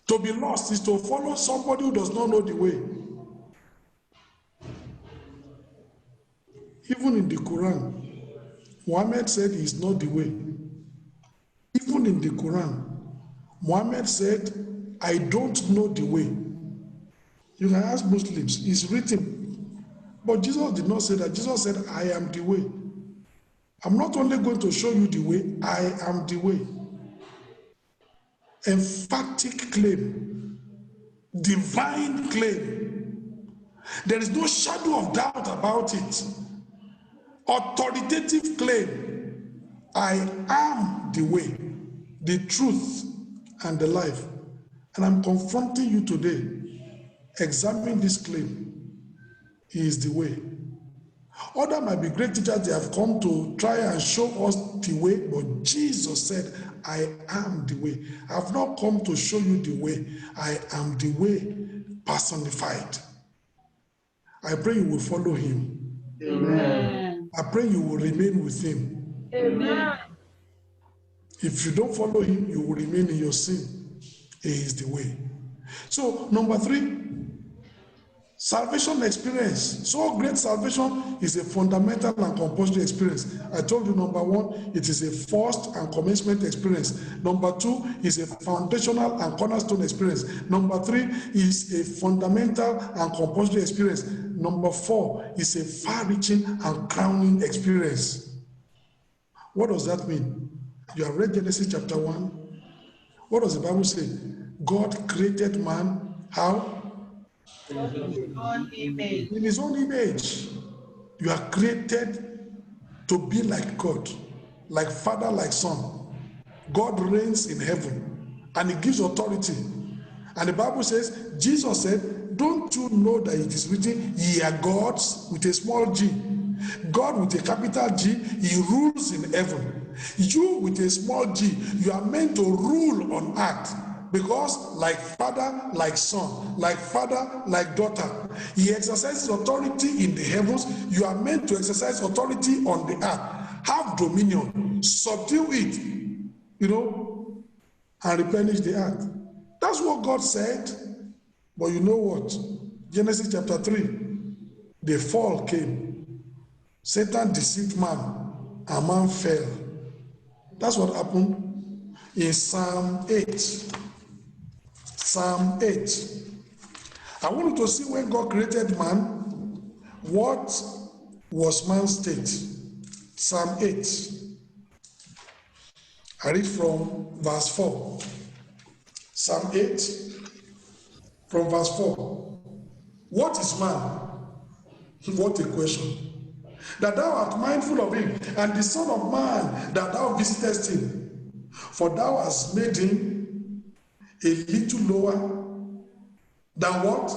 to be lost is to follow somebody who does not know the way. Even in the Quran, Muhammad said he is not the way. Even in the Quran, Muhammad said, I don't know the way. You can ask Muslims, it's written. But Jesus did not say that. Jesus said, I am the way. I'm not only going to show you the way, I am the way. Emphatic claim, divine claim. There is no shadow of doubt about it. Authoritative claim. I am the way, the truth, and the life. And I'm confronting you today. Examine this claim. He is the way. Other might be great teachers, they have come to try and show us the way, but Jesus said, I am the way. I have not come to show you the way. I am the way personified. I pray you will follow him. Amen. I pray you will remain with him. Amen. If you don't follow him, you will remain in your sin. He is the way. So, number 3, salvation experience. So great salvation is a fundamental and compulsory experience. I told you, number 1, it is a first and commencement experience. Number 2 is a foundational and cornerstone experience. Number 3 is a fundamental and compulsory experience. Number 4 is a far-reaching and crowning experience. What does that mean? You have read Genesis chapter 1. What does the Bible say? God created man, how? In his own image. In his own image. You are created to be like God, like Father, like Son. God reigns in heaven and he gives authority. And the Bible says, Jesus said, don't you know that it is written, ye are gods with a small g. God with a capital G, he rules in heaven. You with a small g, you are meant to rule on earth. Because like father, like son, like father, like daughter, he exercises authority in the heavens. You are meant to exercise authority on the earth. Have dominion, subdue it, and replenish the earth. That's what God said. But you know what? Genesis chapter 3, the fall came. Satan deceived man, and man fell. That's what happened in Psalm 8. Psalm 8. I want you to see when God created man, what was man's state? Psalm 8. I read from verse 4. Psalm 8, from verse 4. What is man? What a question. That thou art mindful of him, and the Son of Man, that thou visitest him. For thou hast made him a little lower than what?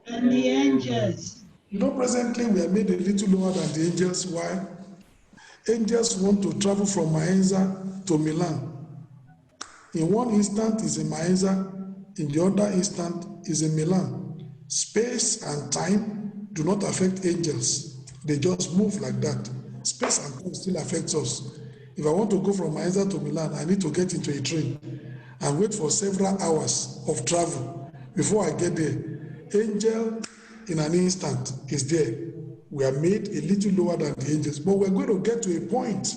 And the angels. Presently we are made a little lower than the angels. Why? Angels want to travel from Maenza to Milan. In one instant is in Maenza, in the other instant is in Milan. Space and time do not affect angels. They just move like that. Space and time still affects us. If I want to go from Maenza to Milan, I need to get into a train and wait for several hours of travel before I get there. Angel, in an instant, is there. We are made a little lower than the angels, but we're going to get to a point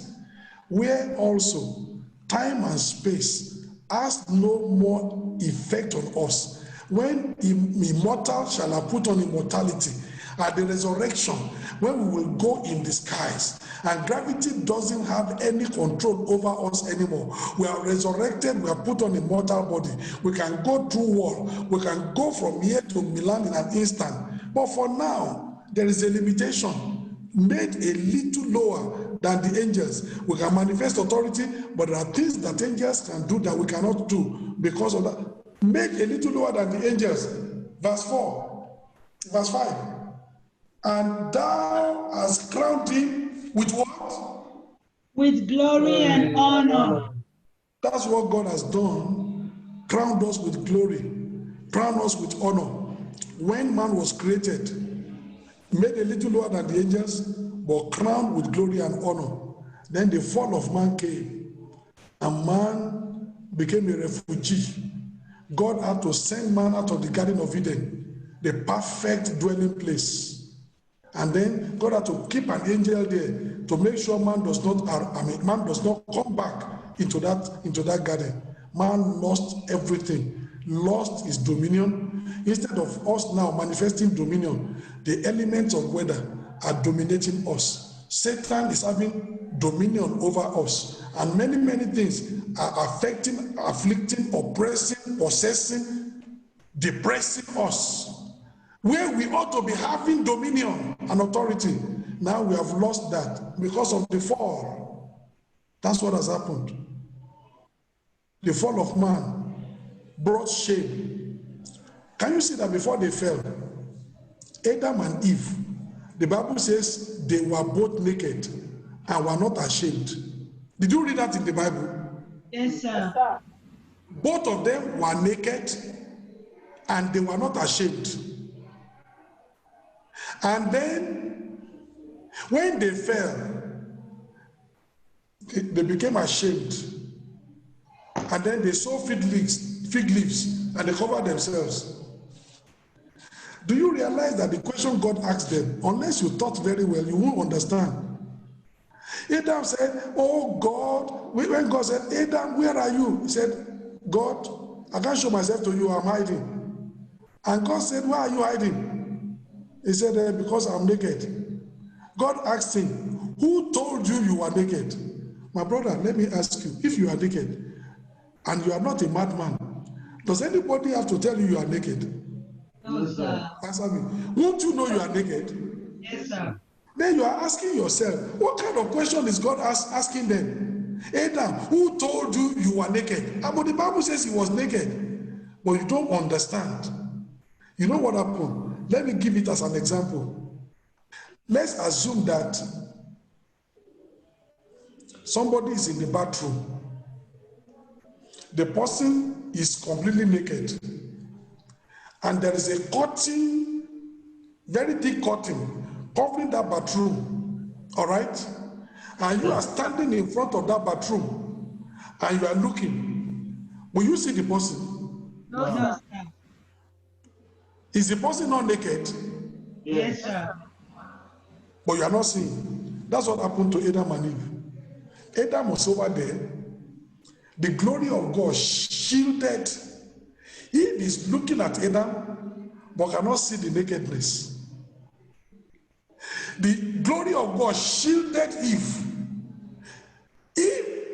where also time and space has no more effect on us. When immortal shall have put on immortality, at the resurrection, when we will go in the skies, and gravity doesn't have any control over us anymore. We are resurrected, we are put on a mortal body. We can go through wall. We can go from here to Milan in an instant. But for now, there is a limitation, made a little lower than the angels. We can manifest authority, but there are things that angels can do that we cannot do because of that. Make a little lower than the angels. Verse 4, verse 5. And thou hast crowned him with what? With glory and honor. That's what God has done. Crowned us with glory. Crowned us with honor. When man was created, made a little lower than the angels, but crowned with glory and honor. Then the fall of man came, and man became a refugee. God had to send man out of the Garden of Eden, the perfect dwelling place. And then God had to keep an angel there to make sure man does not come back into that garden. Man lost everything, lost his dominion. Instead of us now manifesting dominion, the elements of weather are dominating us. Satan is having dominion over us, and many things are affecting, afflicting, oppressing, possessing, depressing us. Where we ought to be having dominion and authority, now we have lost that because of the fall. That's what has happened. The fall of man brought shame. Can you see that before they fell, Adam and Eve, the Bible says they were both naked and were not ashamed. Did you read that in the Bible? Yes, sir. Both of them were naked and they were not ashamed. And then, when they fell, they became ashamed. And then they saw fig leaves, and they covered themselves. Do you realize that the question God asked them, unless you thought very well, you won't understand? Adam said, oh God, when God said, Adam, where are you? He said, God, I can't show myself to you, I'm hiding. And God said, why are you hiding? He said, because I'm naked. God asked him, who told you you were naked? My brother, let me ask you, if you are naked and you are not a madman, does anybody have to tell you you are naked? No, sir. Answer me. Won't you know you are naked? Yes, sir. Then you are asking yourself, what kind of question is God asking them? Adam, who told you you were naked? But the Bible says he was naked. But you don't understand. You know what happened? Let me give it as an example. Let's assume that somebody is in the bathroom. The person is completely naked. And there is a curtain, very thick curtain, covering that bathroom. All right? And you are standing in front of that bathroom. and you are looking, will you see the person? No, sir. Is the person not naked? Yes, sir. But you are not seeing. That's what happened to Adam and Eve. Adam was over there. The glory of God shielded. Eve is looking at Adam, but cannot see the nakedness. The glory of God shielded Eve.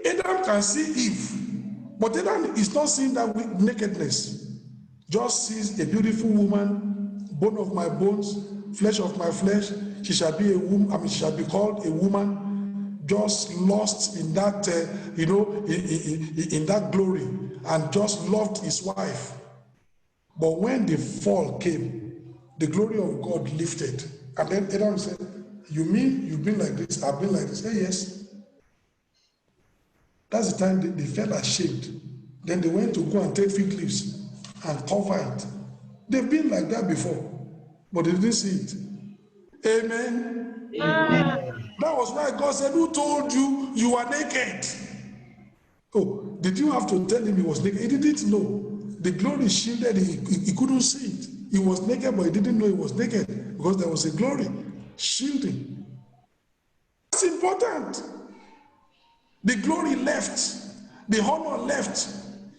Adam can see Eve, but Adam is not seeing that nakedness. Just sees a beautiful woman, bone of my bones, flesh of my flesh. She shall be a woman. She shall be called a woman. Just lost in that, in that glory, and just loved his wife. But when the fall came, the glory of God lifted, and then Adam said, "You mean you've been like this? I've been like this." Say yes. That's the time they felt ashamed. Then they went to go and take fig leaves and cover it. They've been like that before, but they didn't see it. Amen. Amen. That was why God said, "Who told you you are naked?" Oh, did you have to tell him he was naked? He didn't know. The glory shielded him. He couldn't see it. He was naked, but he didn't know he was naked because there was a glory shielding. That's important. The glory left. The honor left.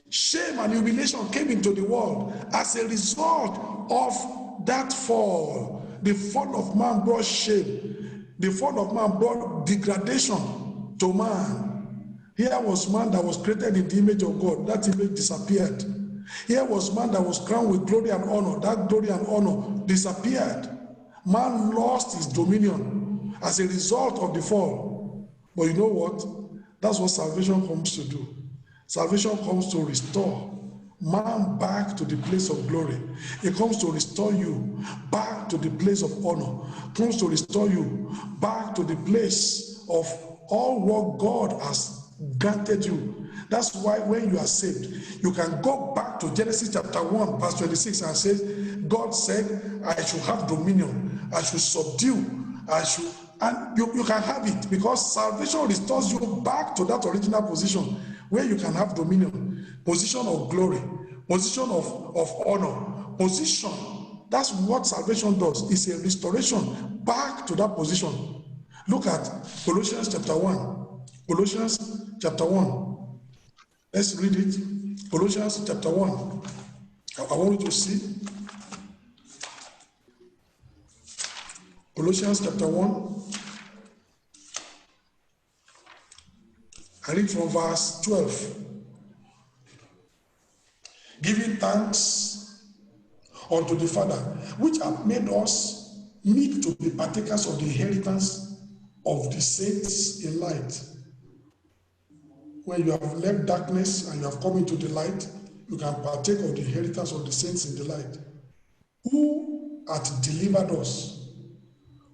Shame and humiliation came into the world as a result of that fall. The fall of man brought shame. The fall of man brought degradation to man. Here was man that was created in the image of God. That image disappeared. Here was man that was crowned with glory and honor. That glory and honor disappeared. Man lost his dominion as a result of the fall. But you know what? That's what salvation comes to do. Salvation comes to restore man back to the place of glory. It comes to restore you back to the place of honor. It comes to restore you back to the place of all what God has granted you. That's why when you are saved, you can go back to Genesis chapter 1, verse 26 and say, God said, I should have dominion, I should subdue, I should, and you can have it because salvation restores you back to that original position where you can have dominion, position of glory, position of honor, position. That's what salvation does. It's a restoration back to that position. Look at Colossians chapter 1. Colossians chapter 1. Let's read it. Colossians chapter 1. I want you to see. Colossians chapter 1. I read from verse 12. Giving thanks unto the Father, which hath made us meet to be partakers of the inheritance of the saints in light. When you have left darkness and you have come into the light, you can partake of the inheritance of the saints in the light. Who hath delivered us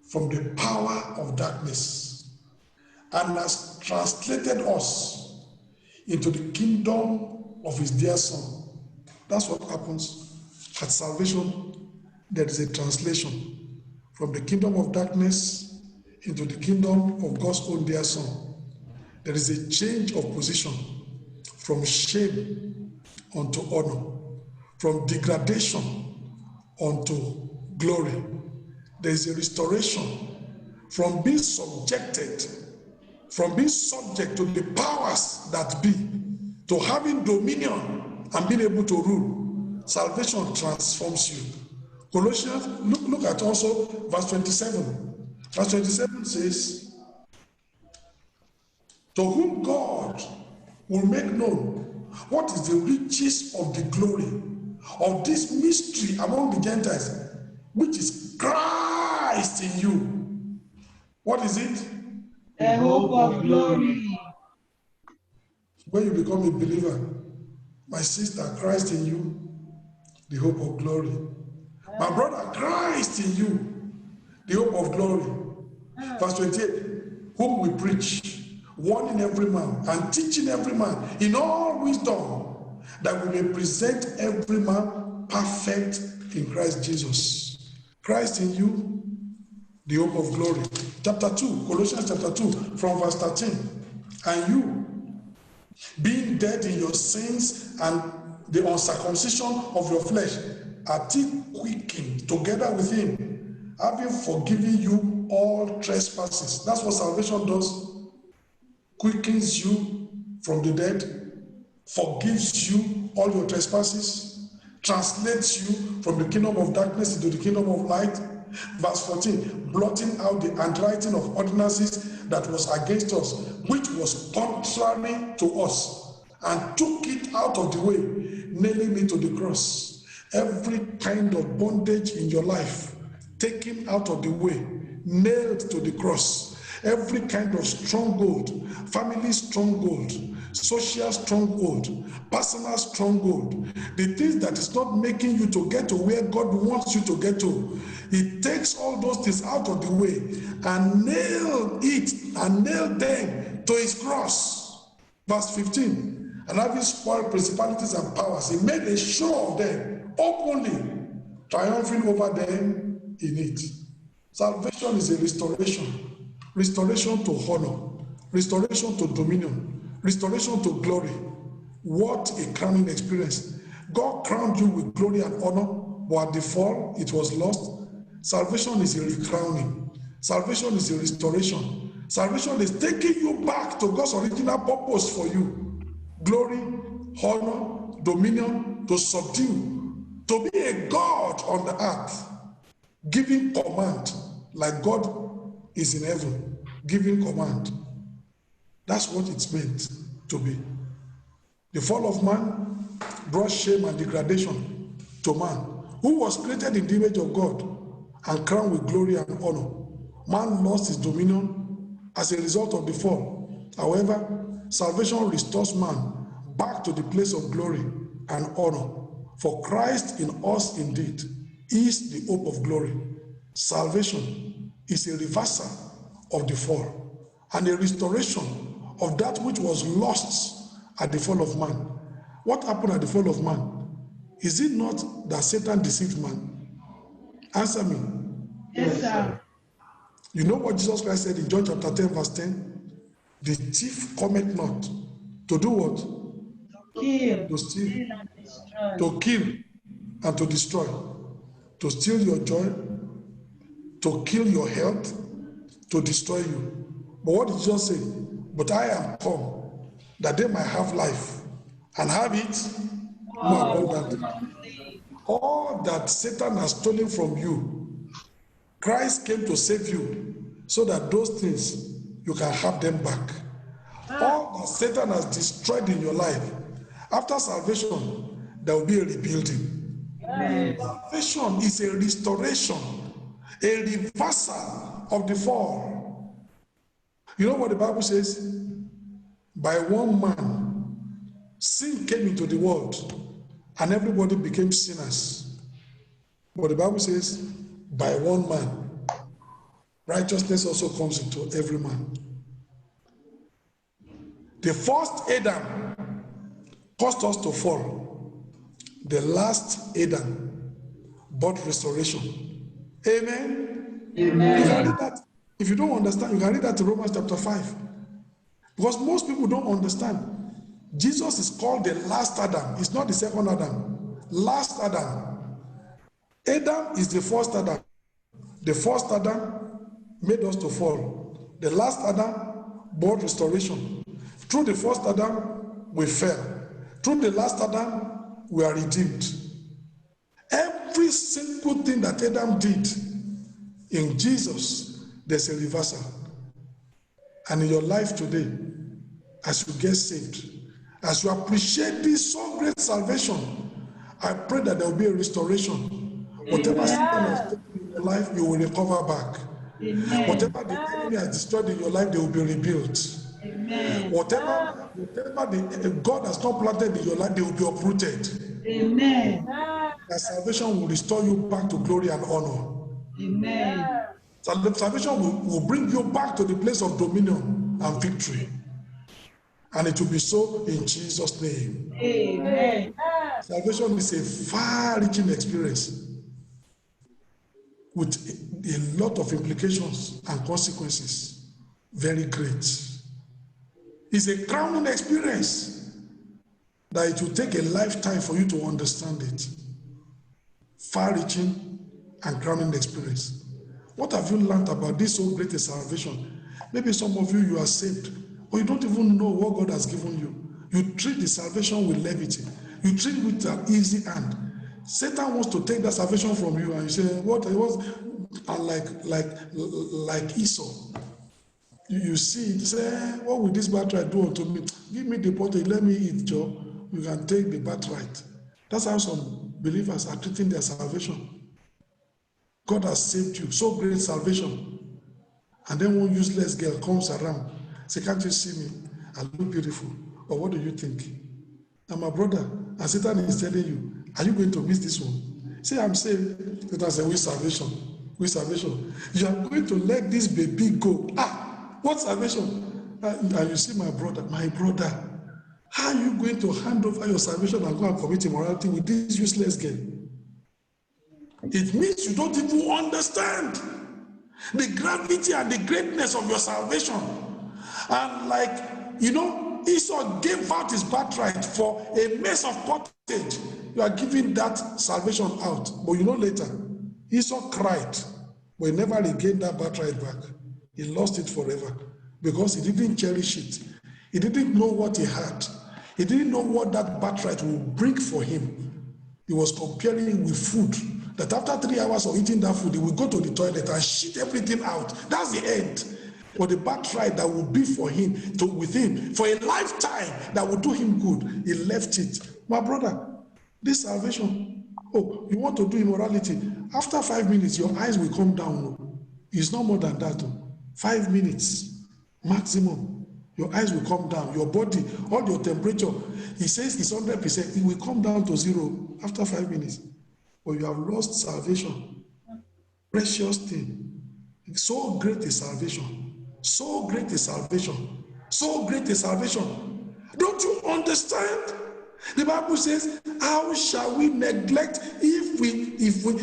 from the power of darkness and has translated us into the kingdom of his dear Son. That's what happens at salvation. There is a translation from the kingdom of darkness into the kingdom of God's own dear Son. There is a change of position from shame unto honor, from degradation unto glory. There is a restoration from being subjected, from being subject to the powers that be, to having dominion and being able to rule. Salvation transforms you. Colossians, look at also verse 27. Verse 27 says, to whom God will make known what is the riches of the glory of this mystery among the Gentiles, which is Christ in you. What is it? The hope of glory. When you become a believer, my sister, Christ in you, the hope of glory. My brother, Christ in you, the hope of glory. Verse 28, whom we preach, warning every man and teaching every man in all wisdom, that we may present every man perfect in Christ Jesus. Christ in you, the hope of glory. Chapter 2, Colossians chapter 2, from verse 13. And you, Being dead in your sins and the uncircumcision of your flesh, are ye quickened together with him, having forgiven you all trespasses. That's what salvation does. Quickens you from the dead, forgives you all your trespasses, translates you from the kingdom of darkness into the kingdom of light. Verse 14, blotting out the handwriting of ordinances that was against us, which was contrary to us, and took it out of the way, nailing it to the cross. Every kind of bondage in your life, taken out of the way, nailed to the cross. Every kind of stronghold, family stronghold, social stronghold, personal stronghold, the things that is not making you to get to where God wants you to get to, He takes all those things out of the way and nail them to His cross. Verse 15, and having spoiled principalities and powers, He made a show of them openly, triumphing over them in it. Salvation is a restoration. Restoration to honor, restoration to dominion, restoration to glory. What a crowning experience. God crowned you with glory and honor, but at the fall, it was lost. Salvation is a recrowning. Salvation is a restoration. Salvation is taking you back to God's original purpose for you. Glory, honor, dominion, to subdue, to be a God on the earth, giving command like God is in heaven, giving command. That's what it's meant to be. The fall of man brought shame and degradation to man, who was created in the image of God and crowned with glory and honor. Man lost his dominion as a result of the fall. However, salvation restores man back to the place of glory and honor. For Christ in us indeed is the hope of glory. Salvation is a reversal of the fall and a restoration of that which was lost at the fall of man. What happened at the fall of man? Is it not that Satan deceived man? Answer me. Yes, sir. You know what Jesus Christ said in John chapter 10 verse 10? The thief cometh not to do what? Kill, To steal, and destroy. to kill, and to destroy. To steal your joy, to kill your health, to destroy you. But what did Jesus say? But I am come that they might have life and have it more abundantly. All that Satan has stolen from you, Christ came to save you so that those things you can have them back. All that Satan has destroyed in your life, after salvation, there will be a rebuilding. Amen. Salvation is a restoration, a reversal of the fall. You know what the Bible says? By one man, sin came into the world, and everybody became sinners. But the Bible says, by one man, righteousness also comes into every man. The first Adam caused us to fall. The last Adam brought restoration. Amen? Amen. You can read that. If you don't understand, you can read that in Romans chapter 5. Because most people don't understand. Jesus is called the last Adam. It's not the second Adam. Last Adam. Adam is the first Adam. The first Adam made us to fall. The last Adam brought restoration. Through the first Adam, we fell. Through the last Adam, we are redeemed. Every single thing that Adam did in Jesus, there's a reversal. And in your life today, as you get saved, as you appreciate this so great salvation, I pray that there will be a restoration. Whatever Satan has taken in your life, you will recover back. Amen. Whatever the enemy has destroyed in your life, they will be rebuilt. Amen. Whatever God has not planted in your life, they will be uprooted. Amen. That salvation will restore you back to glory and honor. Amen. Salvation will bring you back to the place of dominion and victory. And it will be so in Jesus' name. Amen. Salvation is a far-reaching experience with a lot of implications and consequences. Very great. It's a crowning experience that it will take a lifetime for you to understand it. Far-reaching and crowning experience. What have you learned about this so great a salvation? Maybe some of you are saved, but you don't even know what God has given you. You treat the salvation with levity. You treat it with an easy hand. Satan wants to take that salvation from you, and you say, "What it was?" And like Esau, you see it. Say, "What will this birthright do unto me? Give me the pottage, let me eat, Joe. You can take the birthright." That's how some believers are treating their salvation. God has saved you, so great salvation. And then one useless girl comes around, say, "Can't you see me? I look beautiful." Or what do you think? I'm a brother, and Satan is telling you, "Are you going to miss this one?" Say, "I'm saved." Satan says, "With salvation. With salvation. You are going to let this baby go." Ah, what salvation? And you see, my brother, how are you going to hand over your salvation and go and commit immorality with this useless girl? It means you don't even understand the gravity and the greatness of your salvation. And Esau gave out his birthright for a mess of pottage. You are giving that salvation out. But later, Esau cried, but he never regained that birthright back. He lost it forever because he didn't cherish it. He didn't know what he had. He didn't know what that birthright would bring for him. He was comparing it with food. That after 3 hours of eating that food, he would go to the toilet and shit everything out. That's the end. But the birthright that would be for him, with him, for a lifetime, that would do him good, he left it. My brother, this salvation, you want to do immorality. After 5 minutes, your eyes will come down. It's not more than that. 5 minutes, maximum. Your eyes will come down. Your body, all your temperature, he says it's 100%. It will come down to 0 after 5 minutes. But you have lost salvation. Precious thing. So great is salvation. So great is salvation. So great is salvation. Don't you understand? The Bible says, how shall we neglect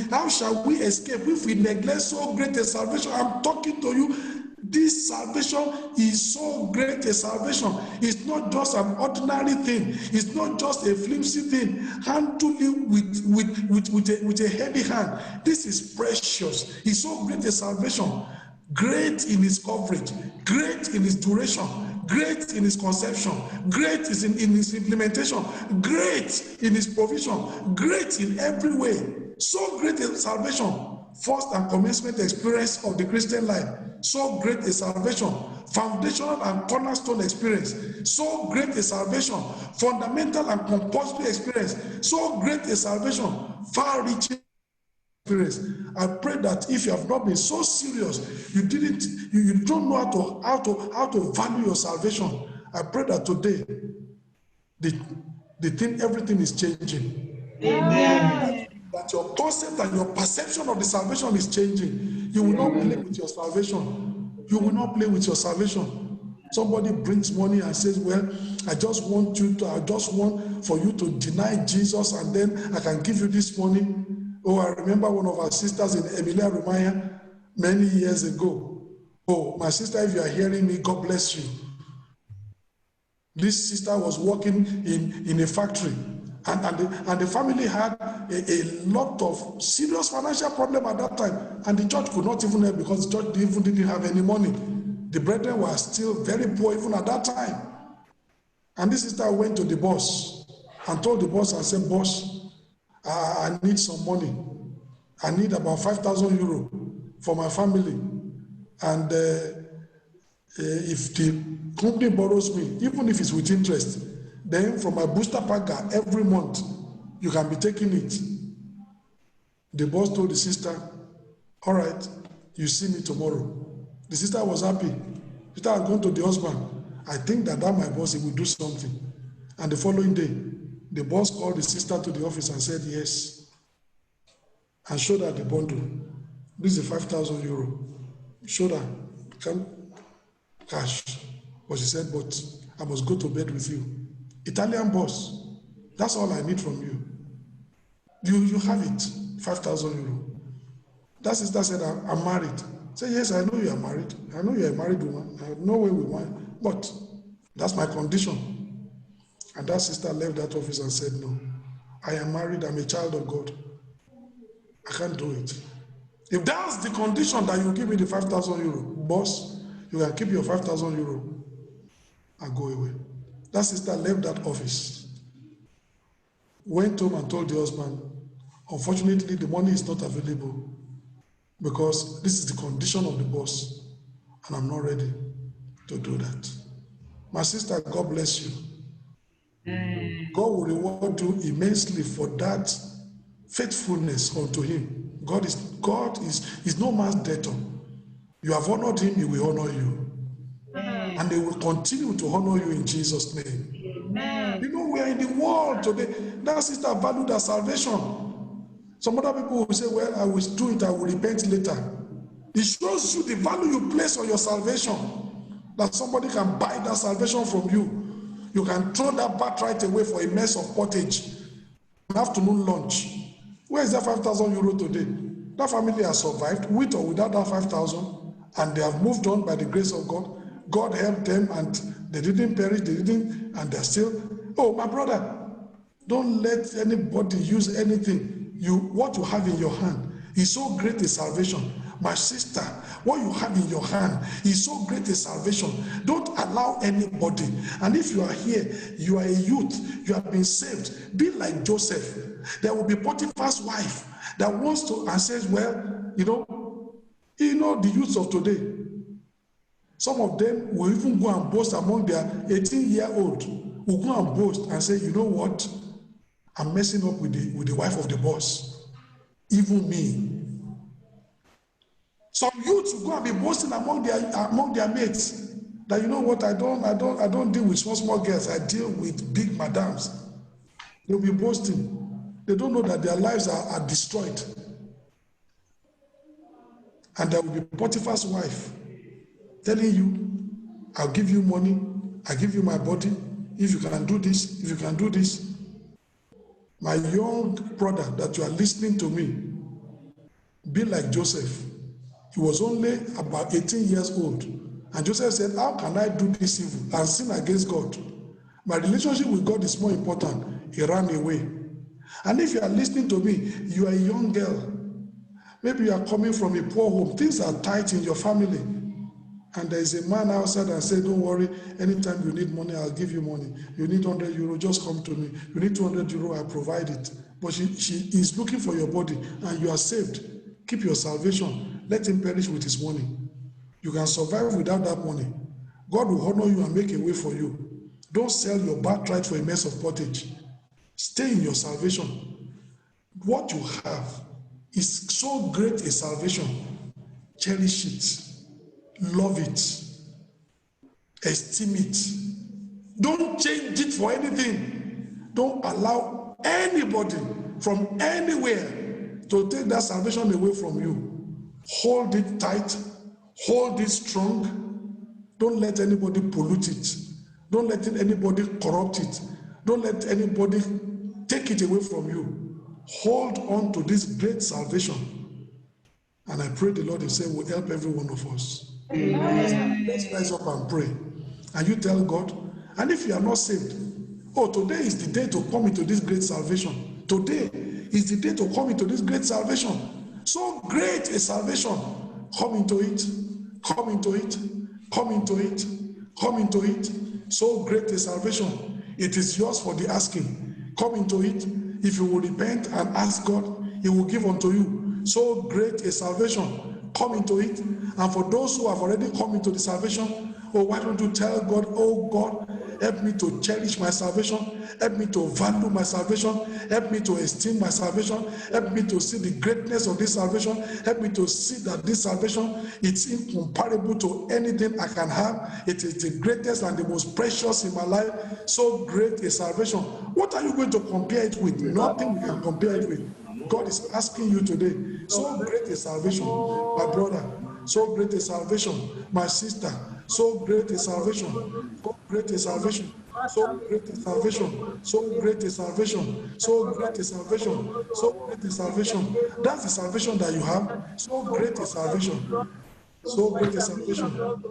how shall we escape if we neglect so great a salvation? I'm talking to you. This salvation is so great a salvation. It's not just an ordinary thing. It's not just a flimsy thing. Handle it with a heavy hand. This is precious. It's so great a salvation. Great in its coverage, great in its duration, great in its conception, great is in its implementation, great in its provision, great in every way. So great a salvation, first and commencement experience of the Christian life. So great a salvation, foundational and cornerstone experience. So great a salvation, fundamental and compulsory experience. So great a salvation, far-reaching experience. I pray that if you have not been so serious, you don't know how to value your salvation. I pray that today everything is changing. Amen. That your concept and your perception of the salvation is changing. You will not play with your salvation. You will not play with your salvation. Somebody brings money and says, "Well, I just want for you to deny Jesus, and then I can give you this money." Oh, I remember one of our sisters in Emilia Romagna many years ago. Oh, my sister, if you are hearing me, God bless you. This sister was working in a factory, and the family had a lot of serious financial problem at that time, and the church could not even help because the church didn't have any money. The brethren were still very poor even at that time. And this sister went to the boss and told the boss and said, "Boss, I need some money. I need about 5,000 euro for my family. And if the company borrows me, even if it's with interest, then from my booster packer every month, you can be taking it." The boss told the sister, "All right, you see me tomorrow." The sister was happy. The sister had gone to the husband. "I think that my boss, he will do something." And the following day, the boss called the sister to the office and said, "Yes," and showed her the bundle. "This is 5,000 euro. Showed her cash. But she said, "But I must go to bed with you." Italian boss, that's all I need from you. You have it, 5,000 euro. That sister said, "I'm married." Say, "Yes, I know you are married. I know you are a married woman. I know where we want. But That's my condition. And that sister left that office and said, no, I am married, I'm a child of God. I can't do it. If that's the condition that you give me the 5,000 euro, boss, you can keep your 5,000 euro and go away. That sister left that office, went home and told the husband, unfortunately, the money is not available because this is the condition of the boss and I'm not ready to do that. My sister, God bless you. God will reward you immensely for that faithfulness unto him. God is no man's debtor. You have honored him, he will honor you. And they will continue to honor you in Jesus' name. Amen. You know, we are in the world today. That sister valued her salvation. Some other people will say, well, I will do it, I will repent later. It shows you the value you place on your salvation. That somebody can buy that salvation from you. You can throw that birthright away for a mess of pottage. An afternoon lunch. Where is that 5,000 euro today? That family has survived with or without that 5,000, and they have moved on by the grace of God. God helped them, and they didn't perish, and they're still. Oh, my brother, don't let anybody use anything. What you have in your hand is so great a salvation. My sister, what you have in your hand is so great a salvation. Don't allow anybody. And if you are here, you are a youth, you have been saved, be like Joseph. There will be Potiphar's wife that wants to and says, well, you know the youths of today. Some of them will even go and boast among their 18-year-old, will go and boast and say, you know what? I'm messing up with the wife of the boss. Even me. Some youths will go and be boasting among their mates that, you know what, I don't deal with small girls, I deal with big madams. They'll be boasting. They don't know that their lives are destroyed. And there will be Potiphar's wife telling you, I'll give you money, I'll give you my body, if you can do this, if you can do this. My young brother that you are listening to me, be like Joseph. He was only about 18 years old. And Joseph said, how can I do this evil and sin against God? My relationship with God is more important. He ran away. And if you are listening to me, you are a young girl. Maybe you are coming from a poor home. Things are tight in your family. And there is a man outside and say, don't worry, anytime you need money, I'll give you money. You need 100 euro, just come to me. You need 200 euro, I provide it. But she is looking for your body and you are saved. Keep your salvation. Let him perish with his money. You can survive without that money. God will honor you and make a way for you. Don't sell your birthright for a mess of pottage. Stay in your salvation. What you have is so great a salvation. Cherish it. Love it. Esteem it. Don't change it for anything. Don't allow anybody from anywhere to take that salvation away from you. Hold it tight. Hold it strong. Don't let anybody pollute it. Don't let anybody corrupt it. Don't let anybody take it away from you. Hold on to this great salvation. And I pray the Lord himself will help every one of us. Let's rise up and pray. And you tell God, and if you are not saved, oh, today is the day to come into this great salvation. Today is the day to come into this great salvation. So great a salvation. Come into it. Come into it. Come into it. Come into it. So great a salvation. It is yours for the asking. Come into it. If you will repent and ask God, he will give unto you. So great a salvation. Come into it. And for those who have already come into the salvation, oh, why don't you tell God, oh God, help me to cherish my salvation, help me to value my salvation, help me to esteem my salvation, help me to see the greatness of this salvation, help me to see that this salvation is incomparable to anything I can have. It is the greatest and the most precious in my life. So great a salvation. What are you going to compare it with? Nothing we can compare it with. God is asking you today, so great a salvation, my brother, so great a salvation, my sister, so great a salvation, so great a salvation, so great a salvation, so great a salvation, so great a salvation, so great a salvation. That's the salvation that you have, so great a salvation, so great a salvation.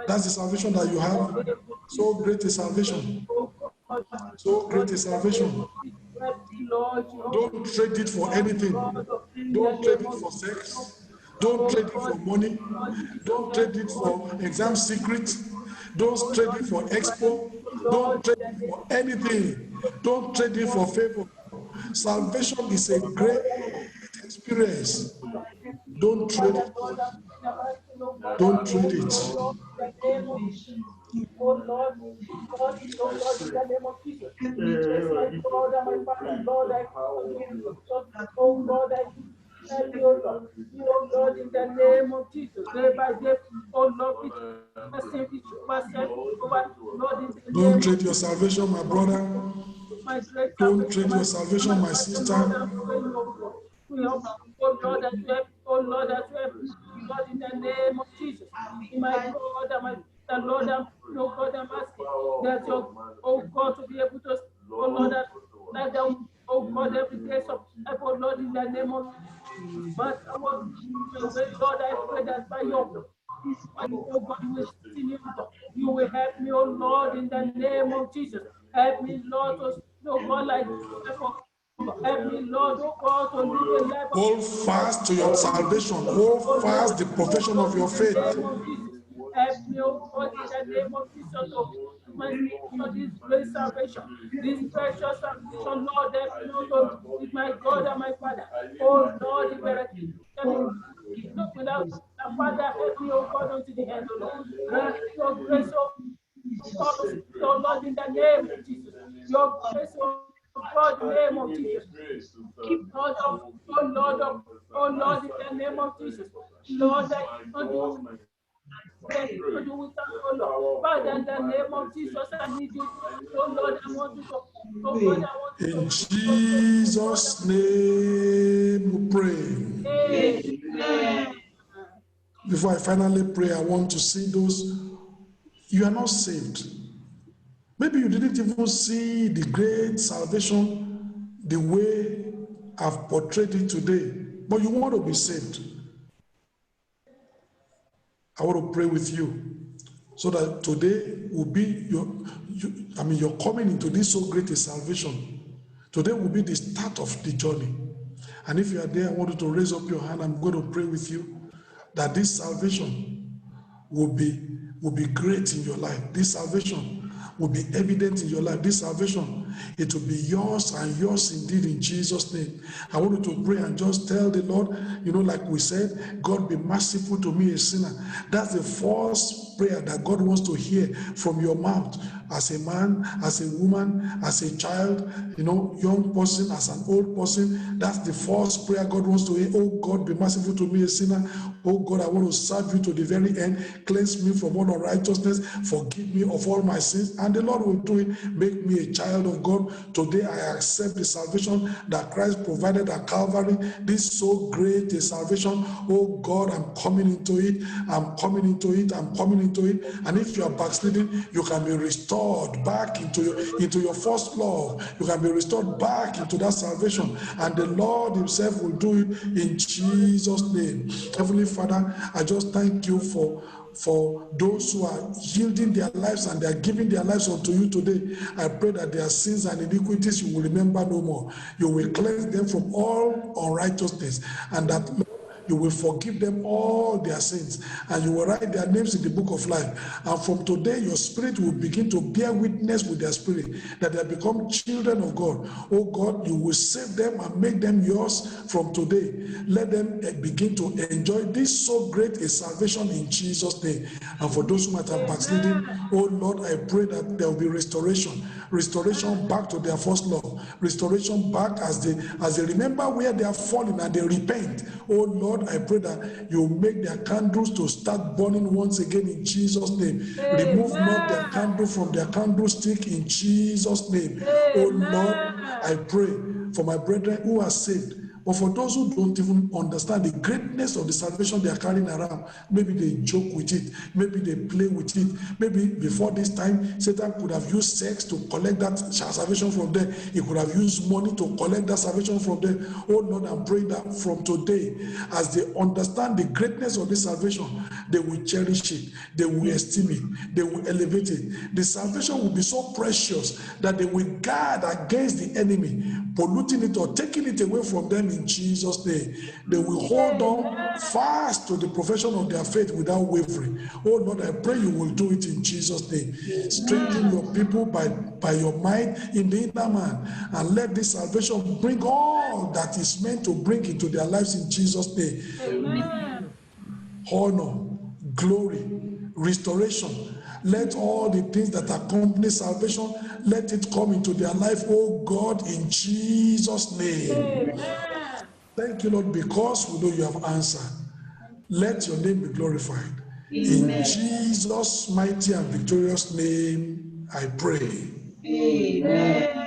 That's the salvation that you have. So great is salvation. Oh God, So great Lord, is in the name salvation. of Jesus, help me, Lord, Don't trade it for anything. in the Don't trade name it of for Jesus. sex. Don't Oh trade it God, for money. Lord Jesus, Don't help trade it Lord, for in exam the name of secret. Jesus. Don't Oh trade Lord, it for Father, expo. Lord, Don't trade in it the name for anything. Don't trade it for favor. Salvation is a great experience. Don't trade Father, it. Lord, I'm oh God, I Don't trade pray, it. oh Lord, in the name of Jesus. Oh Lord, oh Lord, in the name of Jesus. Yes, my God and my Father, Lord, I forgive you. Oh God, I tell you, oh Lord, oh Lord, in the name of Jesus, day by day, oh Lord, each person, Lord, in the Don't name of trade your salvation, my brother. my great Don't salvation, trade your my salvation, my Father, Lord, sister. I'm praying, oh God. We help, oh Lord, that you help, oh Lord, that you help, Lord, in the name of Jesus. In my God, and my the Lord, oh God, I'm asking that your, oh God, to be able to, oh Lord, that the, oh God, every day, so, oh Lord, in the name of Jesus. But I want to pray, Lord, I pray that by your, oh God, you will see me, you will help me, oh Lord, in the name of Jesus. Help me, Lord, to, oh God, like, help me, Lord, oh God, to live a life of Hold fast to your salvation. Hold oh fast Lord, the oh profession God, of your in the faith. name of Jesus. Help me, oh God, in the name of Jesus, oh my for this great salvation, this precious salvation, Lord, help me, oh God, with my God and my Father. Oh Lord, if there is look without the Father, help me, oh God, unto the end, oh Lord. Grant your grace, oh God, oh Lord, in the name of Jesus. Your grace, oh God, in the name of Jesus. Lord, oh Lord, oh Lord, in the name of Jesus. Lord, I cannot do without, oh Lord. Father, in the name of Jesus, I need you. Oh Lord, I want you to, oh God, I want you In to, oh God, Jesus' name we pray. Amen. Before I finally pray, I want to see those you are not saved. Maybe you didn't even see the great salvation the way I've portrayed it today, but you want to be saved. I want to pray with you so that today will be you're coming into this so great a salvation. Today will be the start of the journey. And if you are there, I want you to raise up your hand. I'm going to pray with you that this salvation will be great in your life. This salvation will be evident in your life. This salvation, it will be yours and yours indeed in Jesus' name. I want you to pray and just tell the Lord, like we said, God be merciful to me, a sinner. That's the first prayer that God wants to hear from your mouth. As a man, as a woman, as a child, young person, as an old person, that's the first prayer God wants to hear. Oh God, be merciful to me, a sinner. Oh God, I want to serve you to the very end. Cleanse me from all unrighteousness. Forgive me of all my sins. And the Lord will do it. Make me a child of God. Today I accept the salvation that Christ provided at Calvary. This so great a salvation. Oh God, I'm coming into it. I'm coming into it. I'm coming into it. And if you are backsliding, you can be restored back into your first love. You can be restored back into that salvation. And the Lord himself will do it in Jesus' name. Heavenly Father, I just thank you for those who are yielding their lives and they are giving their lives unto you today. I pray that their sins and iniquities you will remember no more. You will cleanse them from all unrighteousness, and that you will forgive them all their sins, and you will write their names in the book of life. And from today, your spirit will begin to bear witness with their spirit that they have become children of God. Oh God, you will save them and make them yours from today. Let them begin to enjoy this so great a salvation in Jesus' name. And for those who might have backslidden, oh Lord, I pray that there will be restoration back to their first love, restoration back as they remember where they have fallen and they repent. Oh Lord, I pray that you make their candles to start burning once again in Jesus' name. Remove not their candle from their candlestick in Jesus' name. Oh Lord, I pray for my brethren who are saved But for those who don't even understand the greatness of the salvation they are carrying around, maybe they joke with it, maybe they play with it. Maybe before this time, Satan could have used sex to collect that salvation from them. He could have used money to collect that salvation from them. Oh Lord, I'm praying that from today, as they understand the greatness of this salvation, they will cherish it, they will esteem it, they will elevate it. The salvation will be so precious that they will guard against the enemy polluting it or taking it away from them in Jesus' name. They will hold on fast to the profession of their faith without wavering. Oh Lord, I pray you will do it in Jesus' name. Strengthen your people by your might in the inner man, and let this salvation bring all that is meant to bring into their lives in Jesus' name. Amen. Honor, glory, restoration. Let all the things that accompany salvation, let it come into their life, oh God, in Jesus' name. Amen. Thank you, Lord, because we know you have answered. Let your name be glorified. In Jesus' mighty and victorious name, I pray. Amen.